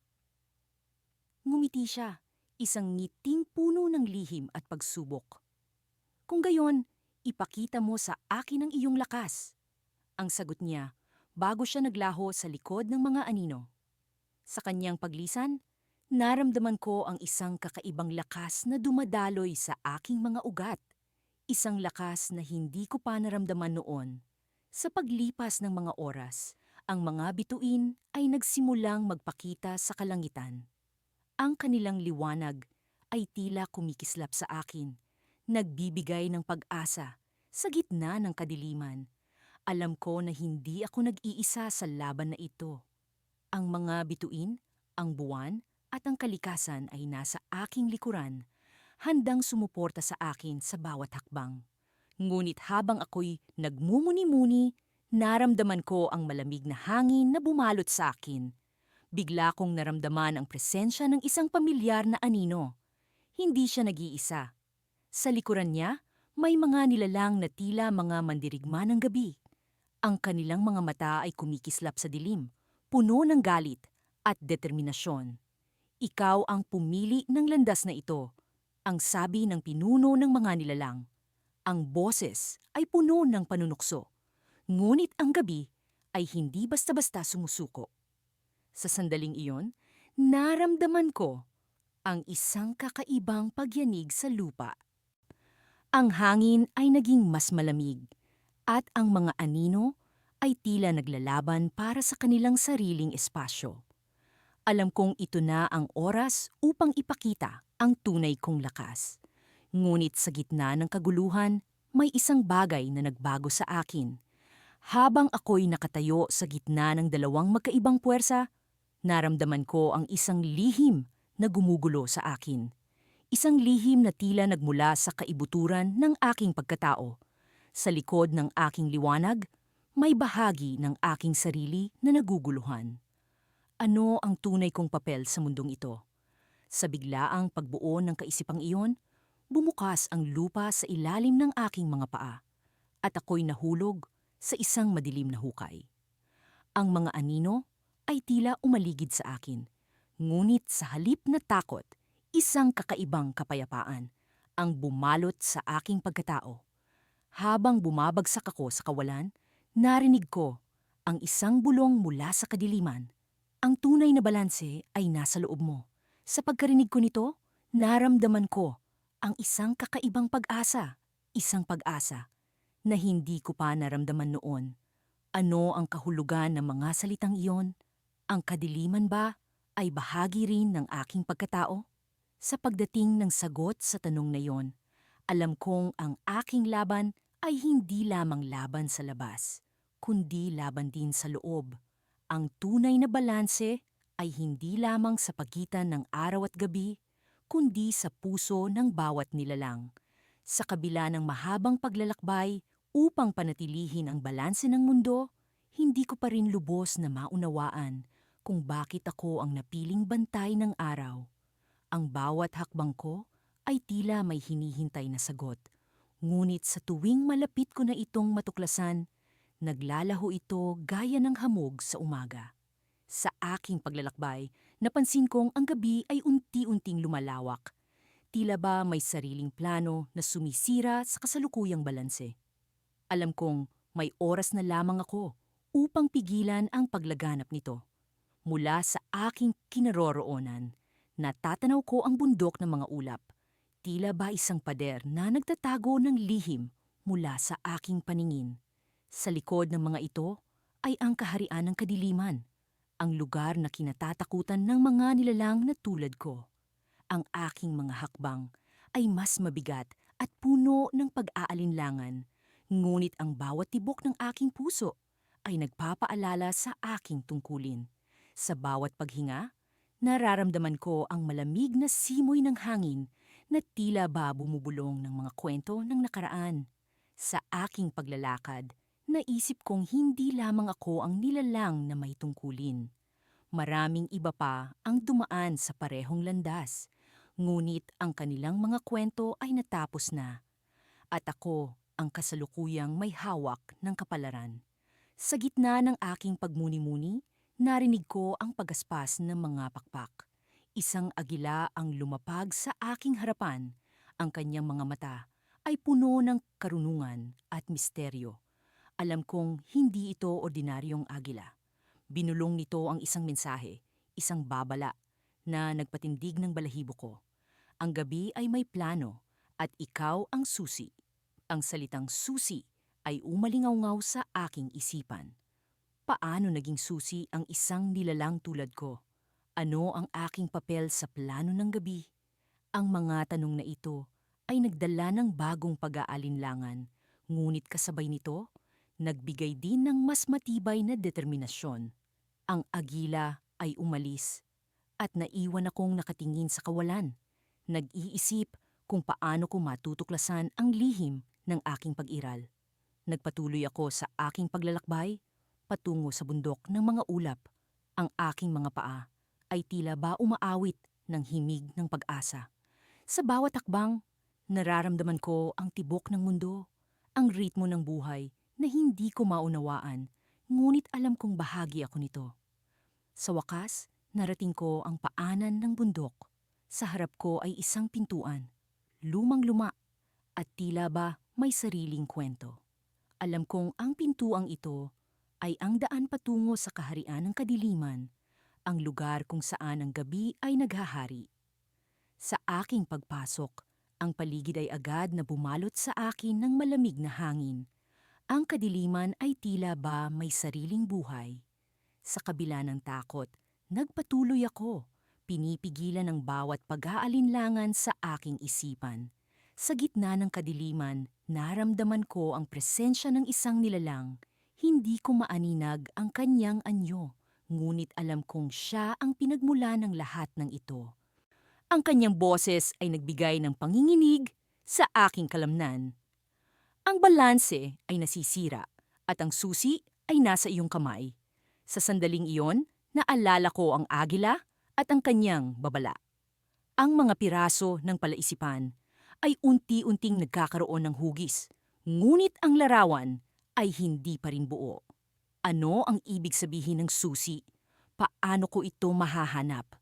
Ngumiti siya, isang ngiting puno ng lihim at pagsubok. Kung gayon, ipakita mo sa akin ang iyong lakas. Ang sagot niya, bago siya naglaho sa likod ng mga anino. Sa kanyang paglisan, naramdaman ko ang isang kakaibang lakas na dumadaloy sa aking mga ugat. Isang lakas na hindi ko pa naramdaman noon. Sa paglipas ng mga oras, ang mga bituin ay nagsimulang magpakita sa kalangitan. Ang kanilang liwanag ay tila kumikislap sa akin, nagbibigay ng pag-asa sa gitna ng kadiliman. Alam ko na hindi ako nag-iisa sa laban na ito. Ang mga bituin, ang buwan, at ang kalikasan ay nasa aking likuran, handang sumuporta sa akin sa bawat hakbang. Ngunit habang ako'y nagmumuni-muni, naramdaman ko ang malamig na hangin na bumalot sa akin. Bigla kong naramdaman ang presensya ng isang pamilyar na anino. Hindi siya nag-iisa. Sa likuran niya, may mga nilalang na tila mga mandirigma ng gabi. Ang kanilang mga mata ay kumikislap sa dilim, puno ng galit at determinasyon. Ikaw ang pumili ng landas na ito, ang sabi ng pinuno ng mga nilalang. Ang boses ay puno ng panunukso, ngunit ang gabi ay hindi basta-basta sumusuko. Sa sandaling iyon, naramdaman ko ang isang kakaibang pagyanig sa lupa. Ang hangin ay naging mas malamig at ang mga anino ay tila naglalaban para sa kanilang sariling espasyo. Alam kong ito na ang oras upang ipakita ang tunay kong lakas. Ngunit sa gitna ng kaguluhan, may isang bagay na nagbago sa akin. Habang ako'y nakatayo sa gitna ng dalawang magkaibang puwersa, naramdaman ko ang isang lihim na gumugulo sa akin. Isang lihim na tila nagmula sa kaibuturan ng aking pagkatao. Sa likod ng aking liwanag, may bahagi ng aking sarili na naguguluhan. Ano ang tunay kong papel sa mundong ito? Sa biglaang pagbuo ng kaisipang iyon, bumukas ang lupa sa ilalim ng aking mga paa at ako'y nahulog sa isang madilim na hukay. Ang mga anino ay tila umaligid sa akin, ngunit sa halip na takot, isang kakaibang kapayapaan ang bumalot sa aking pagkatao. Habang bumabagsak ako sa kawalan, narinig ko ang isang bulong mula sa kadiliman. Ang tunay na balanse ay nasa loob mo. Sa pagkarinig ko nito, naramdaman ko ang isang kakaibang pag-asa, isang pag-asa na hindi ko pa naramdaman noon. Ano ang kahulugan ng mga salitang iyon? Ang kadiliman ba ay bahagi rin ng aking pagkatao? Sa pagdating ng sagot sa tanong na iyon, alam kong ang aking laban ay hindi lamang laban sa labas, kundi laban din sa loob. Ang tunay na balanse ay hindi lamang sa pagitan ng araw at gabi, kundi sa puso ng bawat nilalang. Sa kabila ng mahabang paglalakbay upang panatilihin ang balanse ng mundo, hindi ko pa rin lubos na maunawaan kung bakit ako ang napiling bantay ng araw. Ang bawat hakbang ko ay tila may hinihintay na sagot. Ngunit sa tuwing malapit ko na itong matuklasan, naglalaho ito gaya ng hamog sa umaga. Sa aking paglalakbay, napansin kong ang gabi ay unti-unting lumalawak. Tila ba may sariling plano na sumisira sa kasalukuyang balanse. Alam kong may oras na lamang ako upang pigilan ang paglaganap nito. Mula sa aking kinaroroonan, natatanaw ko ang bundok ng mga ulap. Tila ba isang pader na nagtatago ng lihim mula sa aking paningin. Sa likod ng mga ito ay ang kaharian ng kadiliman, ang lugar na kinatatakutan ng mga nilalang na tulad ko. Ang aking mga hakbang ay mas mabigat at puno ng pag-aalinlangan, ngunit ang bawat tibok ng aking puso ay nagpapaalala sa aking tungkulin. Sa bawat paghinga, nararamdaman ko ang malamig na simoy ng hangin na tila ba bumubulong ng mga kwento ng nakaraan. Sa aking paglalakad, naisip kong hindi lamang ako ang nilalang na may tungkulin. Maraming iba pa ang dumaan sa parehong landas, ngunit ang kanilang mga kwento ay natapos na. At ako ang kasalukuyang may hawak ng kapalaran. Sa gitna ng aking pagmuni-muni, narinig ko ang pagaspas ng mga pakpak. Isang agila ang lumapag sa aking harapan. Ang kanyang mga mata ay puno ng karunungan at misteryo. Alam kong hindi ito ordinaryong agila. Binulong nito ang isang mensahe, isang babala, na nagpatindig ng balahibo ko. Ang gabi ay may plano at ikaw ang susi. Ang salitang susi ay umalingaw sa aking isipan. Paano naging susi ang isang nilalang tulad ko? Ano ang aking papel sa plano ng gabi? Ang mga tanong na ito ay nagdala ng bagong pag-aalinlangan, ngunit kasabay nito, nagbigay din ng mas matibay na determinasyon. Ang agila ay umalis at naiwan akong nakatingin sa kawalan. Nag-iisip kung paano ko matutuklasan ang lihim ng aking pag-iral. Nagpatuloy ako sa aking paglalakbay patungo sa bundok ng mga ulap. Ang aking mga paa ay tila ba umaawit ng himig ng pag-asa. Sa bawat hakbang, nararamdaman ko ang tibok ng mundo, ang ritmo ng buhay na hindi ko maunawaan, ngunit alam kong bahagi ako nito. Sa wakas, narating ko ang paanan ng bundok. Sa harap ko ay isang pintuan, lumang-luma, at tila ba may sariling kwento. Alam kong ang pintuang ito ay ang daan patungo sa kaharian ng kadiliman, ang lugar kung saan ang gabi ay naghahari. Sa aking pagpasok, ang paligid ay agad na bumalot sa akin ng malamig na hangin. Ang kadiliman ay tila ba may sariling buhay. Sa kabila ng takot, nagpatuloy ako, pinipigilan ang bawat pag-aalinlangan sa aking isipan. Sa gitna ng kadiliman, naramdaman ko ang presensya ng isang nilalang. Hindi ko maaninag ang kanyang anyo, ngunit alam kong siya ang pinagmula ng lahat ng ito. Ang kanyang boses ay nagbigay ng panginginig sa aking kalamnan. Ang balanse ay nasisira at ang susi ay nasa iyong kamay. Sa sandaling iyon, naalala ko ang agila at ang kanyang babala. Ang mga piraso ng palaisipan ay unti-unting nagkakaroon ng hugis, ngunit ang larawan ay hindi pa rin buo. Ano ang ibig sabihin ng susi? Paano ko ito mahahanap?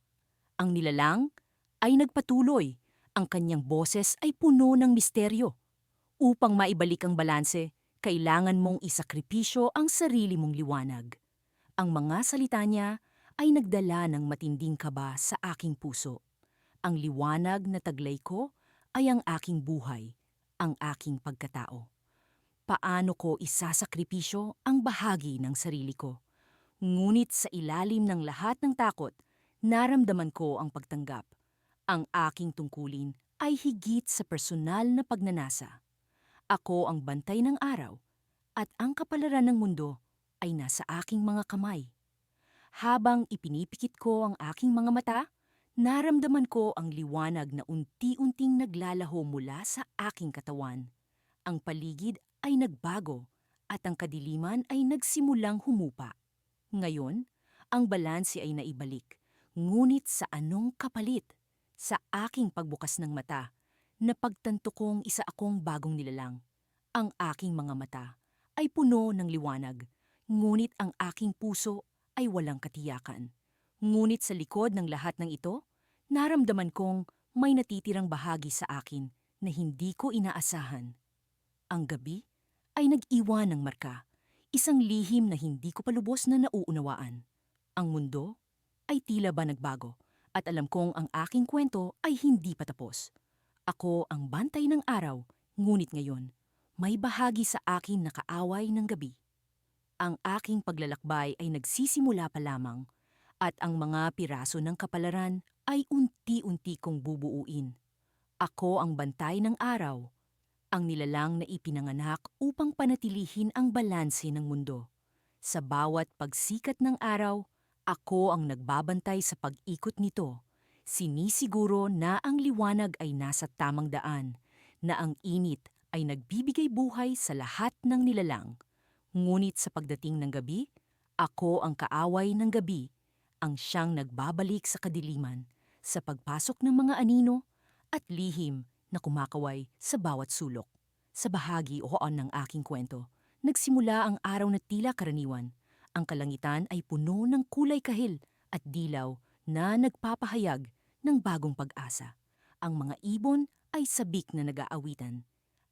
Ang nilalang ay nagpatuloy. Ang kanyang boses ay puno ng misteryo. Upang maibalik ang balanse, kailangan mong isakripisyo ang sarili mong liwanag. Ang mga salita niya ay nagdala ng matinding kaba sa aking puso. Ang liwanag na taglay ko ay ang aking buhay, ang aking pagkatao. Paano ko isasakripisyo ang bahagi ng sarili ko? Ngunit sa ilalim ng lahat ng takot, naramdaman ko ang pagtanggap. Ang aking tungkulin ay higit sa personal na pagnanasa. Ako ang bantay ng araw at ang kapalaran ng mundo ay nasa aking mga kamay. Habang ipinipikit ko ang aking mga mata, naramdaman ko ang liwanag na unti-unting naglalaho mula sa aking katawan. Ang paligid ay nagbago at ang kadiliman ay nagsimulang humupa. Ngayon, Ang balanse ay naibalik, ngunit sa anong kapalit? Sa aking pagbukas ng mata, napagtanto kong isa akong bagong nilalang. Ang aking mga mata ay puno ng liwanag, ngunit ang aking puso ay walang katiyakan. Ngunit sa likod ng lahat ng ito, naramdaman kong may natitirang bahagi sa akin na hindi ko inaasahan. Ang gabi ay nag-iwan ng marka, isang lihim na hindi ko pa lubos na nauunawaan. Ang mundo ay tila ba nagbago at alam kong ang aking kwento ay hindi pa tapos. Ako ang bantay ng araw, ngunit ngayon, may bahagi sa akin na kaaway ng gabi. Ang aking paglalakbay ay nagsisimula pa lamang at ang mga piraso ng kapalaran ay unti-unti kong bubuuin. Ako ang bantay ng araw, ang nilalang na ipinanganak upang panatilihin ang balanse ng mundo. Sa bawat pagsikat ng araw, ako ang nagbabantay sa pag-ikot nito. Sinisiguro na ang liwanag ay nasa tamang daan, na ang init ay nagbibigay buhay sa lahat ng nilalang. Ngunit sa pagdating ng gabi, ako ang kaaway ng gabi, ang siyang nagbabalik sa kadiliman, sa pagpasok ng mga anino at lihim na kumakaway sa bawat sulok. Sa bahagi o hoon ng aking kwento, nagsimula ang araw na tila karaniwan. Ang kalangitan ay puno ng kulay kahil at dilaw na nagpapahayag ng bagong pag-asa. Ang mga ibon ay sabik na nag-aawitan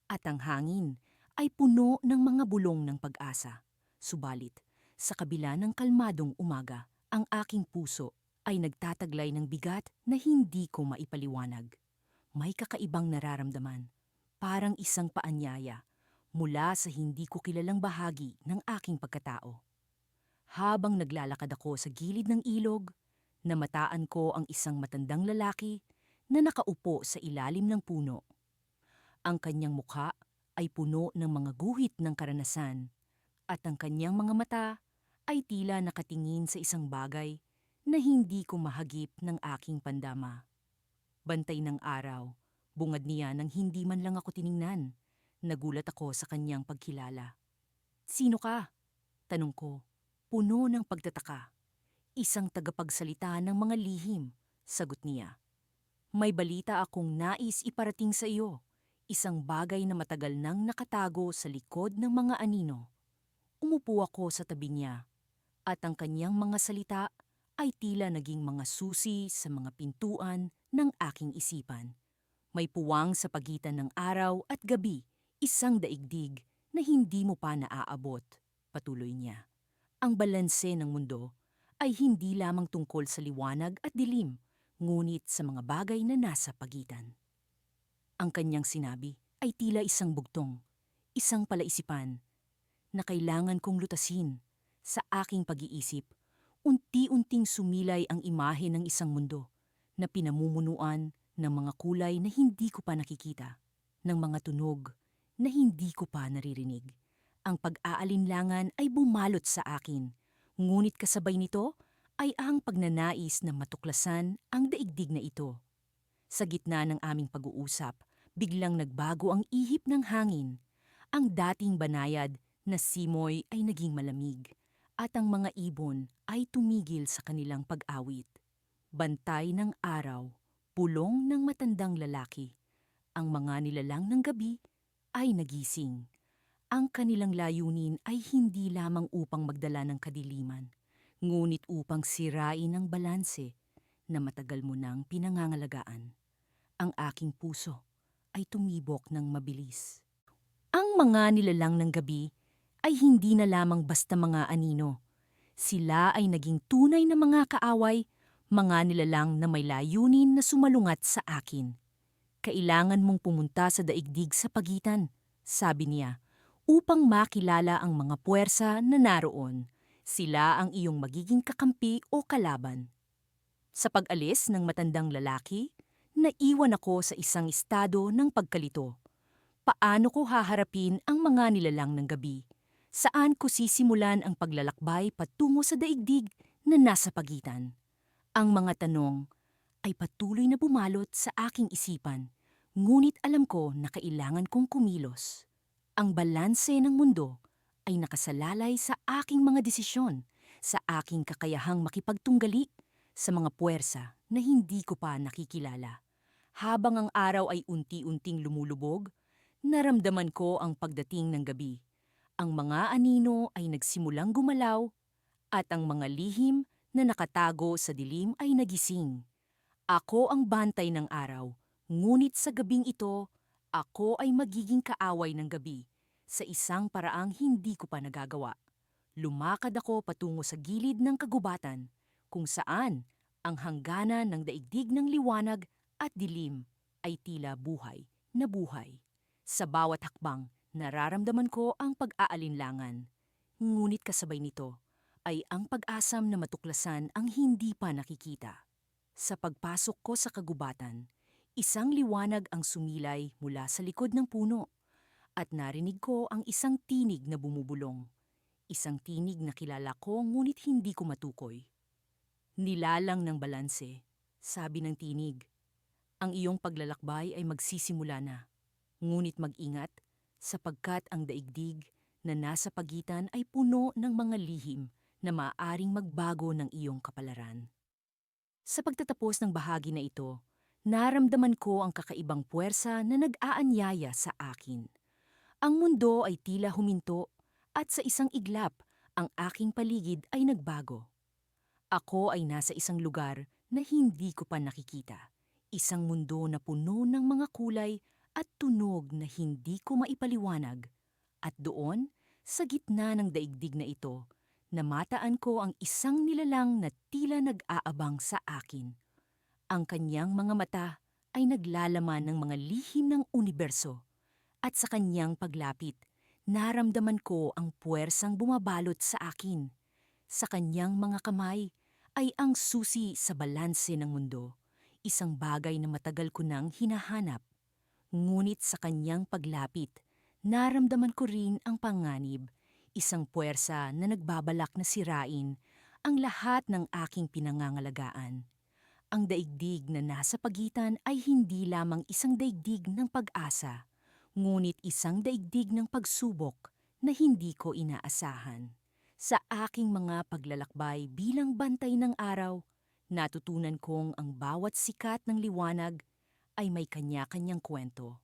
at ang hangin ay puno ng mga bulong ng pag-asa. Subalit, sa kabila ng kalmadong umaga, ang aking puso ay nagtataglay ng bigat na hindi ko maipaliwanag. May kakaibang nararamdaman, parang isang paanyaya mula sa hindi ko kilalang bahagi ng aking pagkatao. Habang naglalakad ako sa gilid ng ilog, namataan ko ang isang matandang lalaki na nakaupo sa ilalim ng puno. Ang kanyang mukha ay puno ng mga guhit ng karanasan at ang kanyang mga mata ay tila nakatingin sa isang bagay na hindi ko mahagip ng aking pandama. Bantay ng araw, bungad niya nang hindi man lang ako tiningnan. Nagulat ako sa kanyang pagkilala. "Sino ka?" tanong ko, puno ng pagtataka. "Isang tagapagsalita ng mga lihim," sagot niya. "May balita akong nais iparating sa iyo, isang bagay na matagal nang nakatago sa likod ng mga anino." Umupo ako sa tabi niya, at ang kanyang mga salita ay tila naging mga susi sa mga pintuan ng aking isipan. May puwang sa pagitan ng araw at gabi, isang daigdig na hindi mo pa naaabot, patuloy niya. Ang balanse ng mundo ay hindi lamang tungkol sa liwanag at dilim, ngunit sa mga bagay na nasa pagitan. Ang kanyang sinabi ay tila isang bugtong, isang palaisipan na kailangan kong lutasin. Sa aking pag-iisip, unti-unting sumilay ang imahe ng isang mundo na pinamumunuan ng mga kulay na hindi ko pa nakikita, ng mga tunog na hindi ko pa naririnig. Ang pag-aalinlangan ay bumalot sa akin, ngunit kasabay nito ay ang pagnanais na matuklasan ang daigdig na ito. Sa gitna ng aming pag-uusap, biglang nagbago ang ihip ng hangin. Ang dating banayad na simoy ay naging malamig, at ang mga ibon ay tumigil sa kanilang pag-awit. Bantay ng araw, pulong ng matandang lalaki. Ang mga nilalang ng gabi ay nagising. Ang kanilang layunin ay hindi lamang upang magdala ng kadiliman, ngunit upang sirain ang balanse na matagal mo nang pinangangalagaan. Ang aking puso ay tumibok ng mabilis. Ang mga nilalang ng gabi ay hindi na lamang basta mga anino. Sila ay naging tunay na mga kaaway, mga nilalang na may layunin na sumalungat sa akin. "Kailangan mong pumunta sa daigdig sa pagitan," sabi niya, "upang makilala ang mga puwersa na naroon. Sila ang iyong magiging kakampi o kalaban." Sa pag-alis ng matandang lalaki, naiwan ako sa isang estado ng pagkalito. Paano ko haharapin ang mga nilalang ng gabi? Saan ko sisimulan ang paglalakbay patungo sa daigdig na nasa pagitan? Ang mga tanong ay patuloy na bumalot sa aking isipan, ngunit alam ko na kailangan kong kumilos. Ang balanse ng mundo ay nakasalalay sa aking mga desisyon, sa aking kakayahang makipagtunggali sa mga puwersa na hindi ko pa nakikilala. Habang ang araw ay unti-unting lumulubog, naramdaman ko ang pagdating ng gabi. Ang mga anino ay nagsimulang gumalaw at ang mga lihim na nakatago sa dilim ay nagising. Ako ang bantay ng araw, ngunit sa gabing ito, ako ay magiging kaaway ng gabi sa isang paraang hindi ko pa nagagawa. Lumakad ako patungo sa gilid ng kagubatan, kung saan ang hangganan ng daigdig ng liwanag at dilim ay tila buhay na buhay. Sa bawat hakbang, nararamdaman ko ang pag-aalinlangan. Ngunit kasabay nito ay ang pag-asam na matuklasan ang hindi pa nakikita. Sa pagpasok ko sa kagubatan, isang liwanag ang sumilay mula sa likod ng puno at narinig ko ang isang tinig na bumubulong. Isang tinig na kilala ko ngunit hindi ko matukoy. Nilalang ng balanse, sabi ng tinig. Ang iyong paglalakbay ay magsisimula na. Ngunit mag-ingat sapagkat ang daigdig na nasa pagitan ay puno ng mga lihim na maaaring magbago ng iyong kapalaran. Sa pagtatapos ng bahagi na ito, naramdaman ko ang kakaibang puwersa na nag-aanyaya sa akin. Ang mundo ay tila huminto at sa isang iglap, ang aking paligid ay nagbago. Ako ay nasa isang lugar na hindi ko pa nakikita. Isang mundo na puno ng mga kulay at tunog na hindi ko maipaliwanag. At doon, sa gitna ng daigdig na ito, namataan ko ang isang nilalang na tila nag-aabang sa akin. Ang kanyang mga mata ay naglalaman ng mga lihim ng universo. At sa kanyang paglapit, naramdaman ko ang puwersang bumabalot sa akin. Sa kanyang mga kamay ay ang susi sa balanse ng mundo, isang bagay na matagal ko nang hinahanap. Ngunit sa kanyang paglapit, naramdaman ko rin ang panganib, isang puwersa na nagbabalak na sirain ang lahat ng aking pinangangalagaan. Ang daigdig na nasa pagitan ay hindi lamang isang daigdig ng pag-asa, ngunit isang daigdig ng pagsubok na hindi ko inaasahan. Sa aking mga paglalakbay bilang bantay ng araw, natutunan kong ang bawat sikat ng liwanag ay may kanya-kanyang kwento.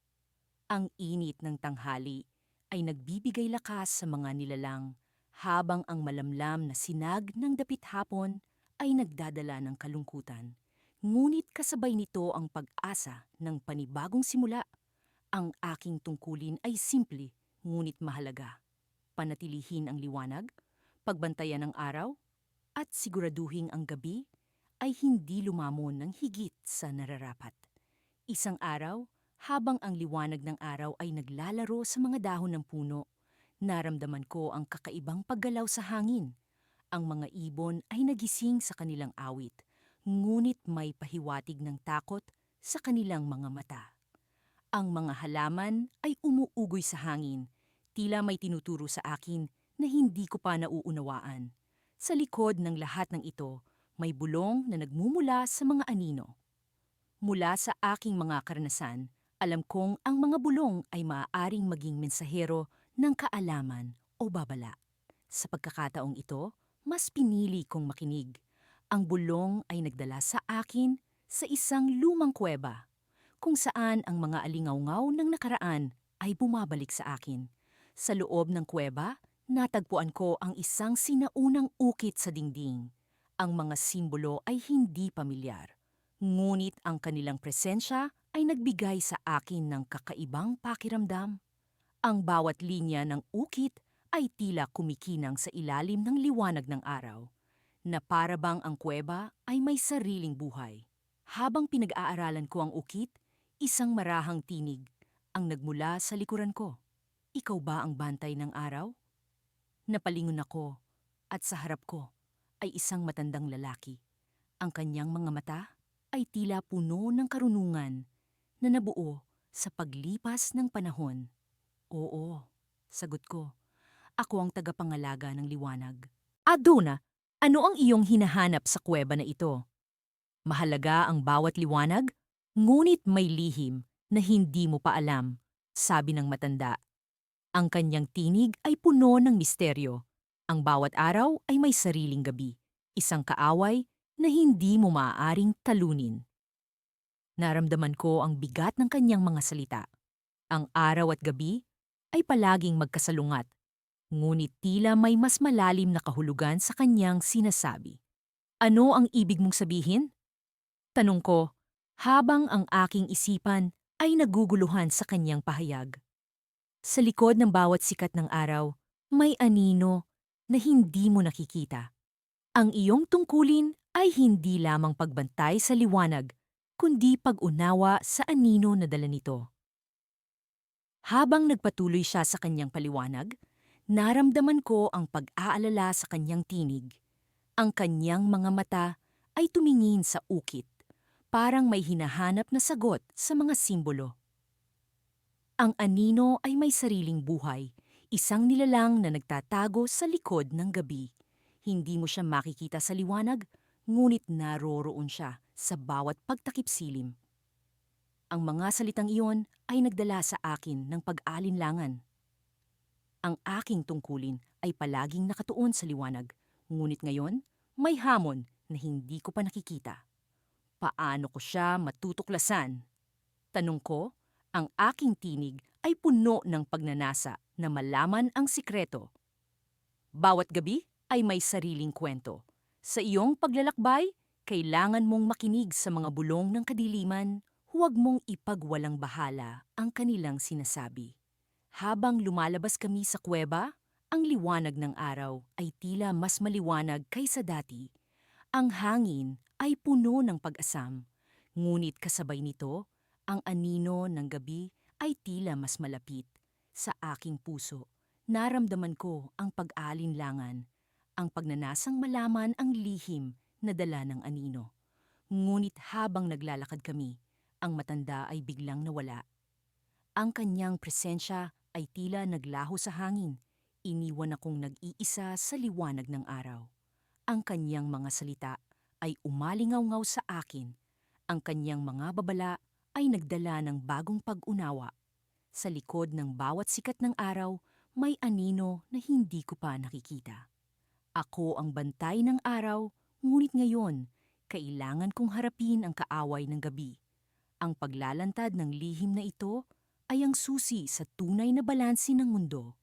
Ang init ng tanghali ay nagbibigay lakas sa mga nilalang, habang ang malamlam na sinag ng dapit hapon ay nagdadala ng kalungkutan. Ngunit kasabay nito ang pag-asa ng panibagong simula. Ang aking tungkulin ay simple ngunit mahalaga. Panatilihin ang liwanag, pagbantayan ang araw, at siguraduhing ang gabi ay hindi lumamon ng higit sa nararapat. Isang araw, habang ang liwanag ng araw ay naglalaro sa mga dahon ng puno, naramdaman ko ang kakaibang paggalaw sa hangin. Ang mga ibon ay nagising sa kanilang awit, ngunit may pahiwatig ng takot sa kanilang mga mata. Ang mga halaman ay umuugoy sa hangin, tila may tinuturo sa akin na hindi ko pa nauunawaan. Sa likod ng lahat ng ito, may bulong na nagmumula sa mga anino. Mula sa aking mga karanasan, alam kong ang mga bulong ay maaaring maging mensahero ng kaalaman o babala. Sa pagkakataong ito, mas pinili kong makinig. Ang bulong ay nagdala sa akin sa isang lumang kuweba, kung saan ang mga alingawngaw ng nakaraan ay bumabalik sa akin. Sa loob ng kuweba, natagpuan ko ang isang sinaunang ukit sa dingding. Ang mga simbolo ay hindi pamilyar. Ngunit ang kanilang presensya ay nagbigay sa akin ng kakaibang pakiramdam. Ang bawat linya ng ukit ay tila kumikinang sa ilalim ng liwanag ng araw, na para bang ang kuweba ay may sariling buhay. Habang pinag-aaralan ko ang ukit, isang marahang tinig ang nagmula sa likuran ko. Ikaw ba ang bantay ng araw? Napalingon ako at sa harap ko ay isang matandang lalaki. Ang kanyang mga mata ay tila puno ng karunungan na nabuo sa paglipas ng panahon. Oo, sagot ko. Ako ang tagapangalaga ng liwanag. Aduna, ano ang iyong hinahanap sa kuweba na ito? Mahalaga ang bawat liwanag, ngunit may lihim na hindi mo pa alam, sabi ng matanda. Ang kanyang tinig ay puno ng misteryo, Ang bawat araw ay may sariling gabi, isang kaaway na hindi mo maaaring talunin. Naramdaman ko ang bigat ng kanyang mga salita. Ang araw at gabi ay palaging magkasalungat, ngunit tila may mas malalim na kahulugan sa kanyang sinasabi. Ano ang ibig mong sabihin? Tanong ko, habang ang aking isipan ay naguguluhan sa kanyang pahayag. Sa likod ng bawat sikat ng araw, may anino na hindi mo nakikita. Ang iyong tungkulin ay hindi lamang pagbantay sa liwanag, kundi pag-unawa sa anino na dala nito. Habang nagpatuloy siya sa kanyang paliwanag, naramdaman ko ang pag-aalala sa kanyang tinig. Ang kanyang mga mata ay tumingin sa ukit, parang may hinahanap na sagot sa mga simbolo. Ang anino ay may sariling buhay, isang nilalang na nagtatago sa likod ng gabi. Hindi mo siya makikita sa liwanag, ngunit naroroon siya sa bawat pagtakip silim. Ang mga salitang iyon ay nagdala sa akin ng pag-alinlangan. Ang aking tungkulin ay palaging nakatuon sa liwanag, ngunit ngayon may hamon na hindi ko pa nakikita. Paano ko siya matutuklasan? Tanong ko, ang aking tinig ay puno ng pagnanasa na malaman ang sikreto. Bawat gabi ay may sariling kwento. Sa iyong paglalakbay, kailangan mong makinig sa mga bulong ng kadiliman, huwag mong ipagwalang bahala ang kanilang sinasabi. Habang lumalabas kami sa kuweba, ang liwanag ng araw ay tila mas maliwanag kaysa dati. Ang hangin ay puno ng pag-asam, ngunit kasabay nito, ang anino ng gabi ay tila mas malapit. Sa aking puso, naramdaman ko ang pag-alinlangan, ang pagnanasang malaman ang lihim na dala ng anino. Ngunit habang naglalakad kami, ang matanda ay biglang nawala. Ang kanyang presensya ay tila naglaho sa hangin. Iniwan akong nag-iisa sa liwanag ng araw. Ang kanyang mga salita ay umalingaw-ngaw sa akin. Ang kanyang mga babala ay nagdala ng bagong pag-unawa. Sa likod ng bawat sikat ng araw, may anino na hindi ko pa nakikita. Ako ang bantay ng araw, ngunit ngayon, kailangan kong harapin ang kaaway ng gabi. Ang paglalantad ng lihim na ito ay ang susi sa tunay na balanse ng mundo.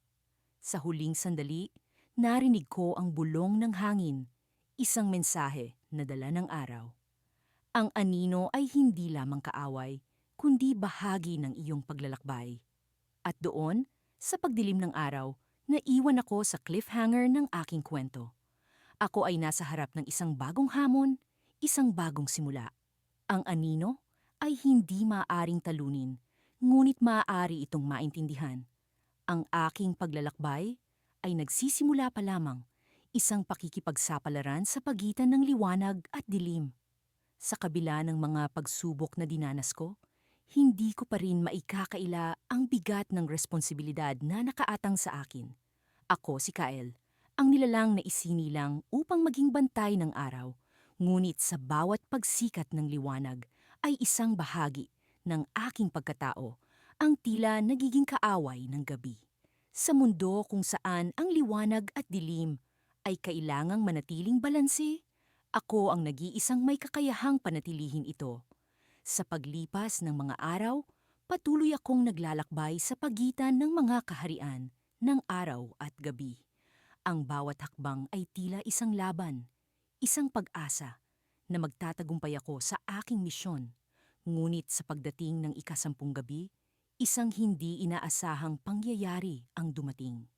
Sa huling sandali, narinig ko ang bulong ng hangin, isang mensahe na dala ng araw. Ang anino ay hindi lamang kaaway, kundi bahagi ng iyong paglalakbay. At doon, sa pagdilim ng araw, naiwan ako sa cliffhanger ng aking kwento. Ako ay nasa harap ng isang bagong hamon, isang bagong simula. Ang anino ay hindi maaaring talunin, ngunit maaari itong maintindihan. Ang aking paglalakbay ay nagsisimula pa lamang, isang pakikipagsapalaran sa pagitan ng liwanag at dilim. Sa kabila ng mga pagsubok na dinanas ko, hindi ko pa rin maikakaila ang bigat ng responsibilidad na nakaatang sa akin. Ako si Kael, ang nilalang na isinilang upang maging bantay ng araw, ngunit sa bawat pagsikat ng liwanag ay isang bahagi ng aking pagkatao, ang tila nagiging kaaway ng gabi. Sa mundo kung saan ang liwanag at dilim ay kailangang manatiling balanse, ako ang nag-iisang may kakayahang panatilihin ito. Sa paglipas ng mga araw, patuloy akong naglalakbay sa pagitan ng mga kaharian ng araw at gabi. Ang bawat hakbang ay tila isang laban, isang pag-asa na magtatagumpay ako sa aking misyon. Ngunit sa pagdating ng ikasampung gabi, isang hindi inaasahang pangyayari ang dumating.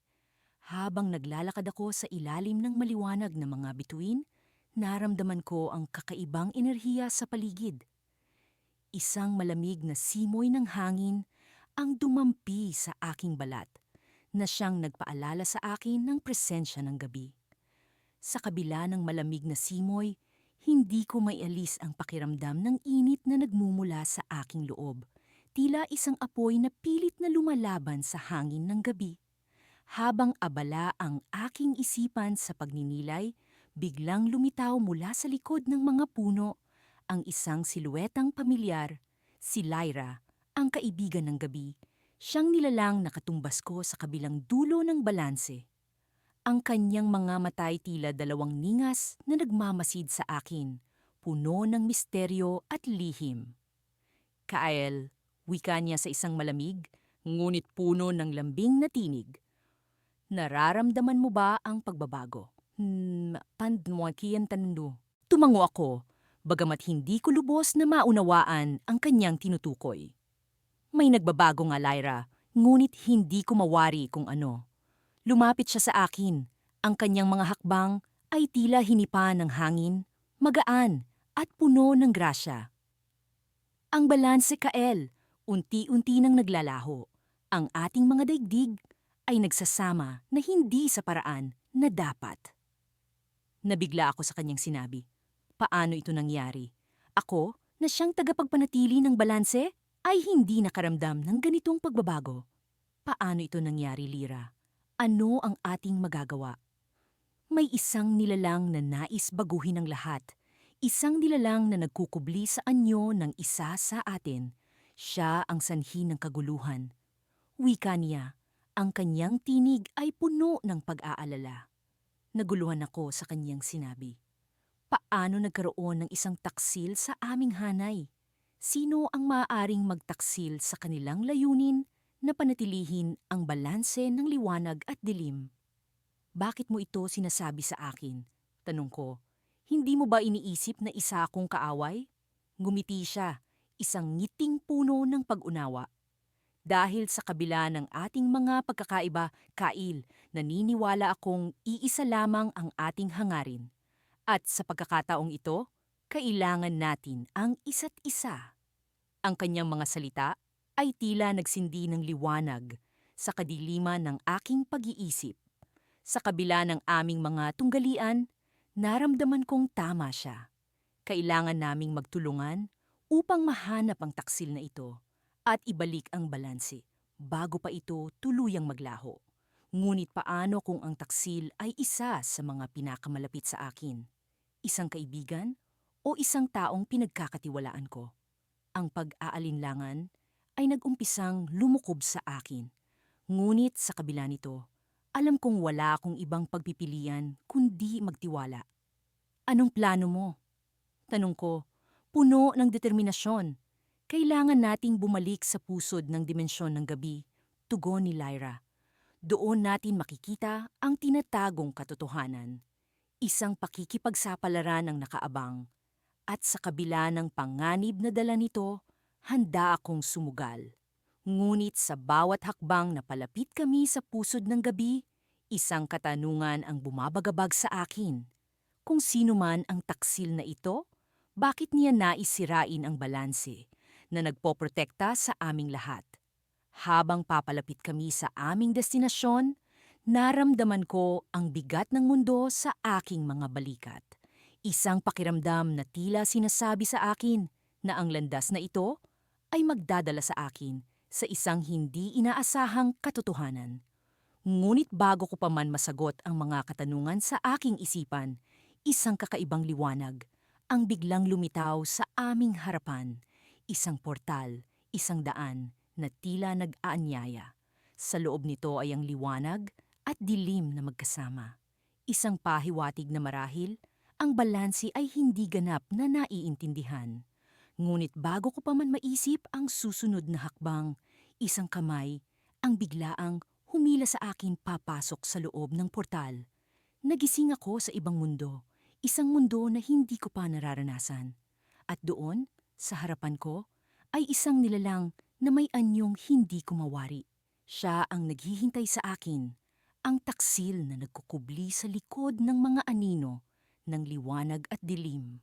Habang naglalakad ako sa ilalim ng maliwanag na mga bituin, naramdaman ko ang kakaibang enerhiya sa paligid. Isang malamig na simoy ng hangin ang dumampi sa aking balat na siyang nagpaalala sa akin ng presensya ng gabi. Sa kabila ng malamig na simoy, hindi ko maialis ang pakiramdam ng init na nagmumula sa aking loob. Tila isang apoy na pilit na lumalaban sa hangin ng gabi. Habang abala ang aking isipan sa pagninilay, biglang lumitaw mula sa likod ng mga puno ang isang siluetang pamilyar, si Lyra, ang kaibigan ng gabi. Siyang nilalang na katumbas ko sa kabilang dulo ng balanse. Ang kanyang mga matay tila dalawang ningas na nagmamasid sa akin, puno ng misteryo at lihim. Kael, wika niya sa isang malamig, ngunit puno ng lambing na tinig. Nararamdaman mo ba ang pagbabago? Pandmuakian tanundu. Tumango ako, bagamat hindi ko lubos na maunawaan ang kanyang tinutukoy. May nagbabago nga, Lyra, ngunit hindi ko mawari kung ano. Lumapit siya sa akin. Ang kanyang mga hakbang ay tila hinipa ng hangin, magaan at puno ng grasya. Ang balanse, Kael, unti-unti nang naglalaho. Ang ating mga daigdig ay nagsasama na hindi sa paraan na dapat. Nabigla ako sa kanyang sinabi. Paano ito nangyari? Ako, na siyang tagapagpanatili ng balanse, ay hindi nakaramdam ng ganitong pagbabago. Paano ito nangyari, Lyra? Ano ang ating magagawa? May isang nilalang na nais baguhin ang lahat. Isang nilalang na nagkukubli sa anyo ng isa sa atin. Siya ang sanhi ng kaguluhan. Wika niya, ang kanyang tinig ay puno ng pag-aalala. Naguluhan ako sa kanyang sinabi. Paano nagkaroon ng isang taksil sa aming hanay? Sino ang maaaring magtaksil sa kanilang layunin na panatilihin ang balanse ng liwanag at dilim? Bakit mo ito sinasabi sa akin? Tanong ko. Hindi mo ba iniisip na isa akong kaaway? Ngumiti siya, isang ngiting puno ng pag-unawa. Dahil sa kabila ng ating mga pagkakaiba, Kail, naniniwala akong iisa lamang ang ating hangarin. At sa pagkakataong ito, kailangan natin ang isa't isa. Ang kanyang mga salita ay tila nagsindi ng liwanag sa kadiliman ng aking pag-iisip. Sa kabila ng aming mga tunggalian, naramdaman kong tama siya. Kailangan naming magtulungan upang mahanap ang taksil na ito at ibalik ang balanse bago pa ito tuluyang maglaho. Ngunit paano kung ang taksil ay isa sa mga pinakamalapit sa akin? Isang kaibigan o isang taong pinagkakatiwalaan ko? Ang pag-aalinlangan ay nag-umpisang lumukob sa akin. Ngunit sa kabila nito, alam kong wala akong ibang pagpipilian kundi magtiwala. Anong plano mo? Tanong ko, puno ng determinasyon. Kailangan nating bumalik sa pusod ng dimensyon ng gabi, tugon ni Lyra. Doon natin makikita ang tinatagong katotohanan. Isang pakikipagsapalaran ang nakaabang. At sa kabila ng panganib na dala nito, handa akong sumugal. Ngunit sa bawat hakbang na palapit kami sa pusod ng gabi, isang katanungan ang bumabagabag sa akin. Kung sino man ang taksil na ito, bakit niya nais sirain ang balanse na nagpoprotekta sa aming lahat? Habang papalapit kami sa aming destinasyon, naramdaman ko ang bigat ng mundo sa aking mga balikat. Isang pakiramdam na tila sinasabi sa akin na ang landas na ito ay magdadala sa akin sa isang hindi inaasahang katotohanan. Ngunit bago ko pa man masagot ang mga katanungan sa aking isipan, isang kakaibang liwanag ang biglang lumitaw sa aming harapan. Isang portal, isang daan na tila nag-aanyaya. Sa loob nito ay ang liwanag at dilim na magkasama. Isang pahiwatig na marahil, ang balanse ay hindi ganap na naiintindihan. Ngunit bago ko pa man maisip ang susunod na hakbang, isang kamay ang biglaang humila sa akin papasok sa loob ng portal. Nagising ako sa ibang mundo, isang mundo na hindi ko pa nararanasan. At doon, sa harapan ko, ay isang nilalang na may anyong hindi ko mawari. Siya ang naghihintay sa akin, ang taksil na nagkukubli sa likod ng mga anino ng liwanag at dilim.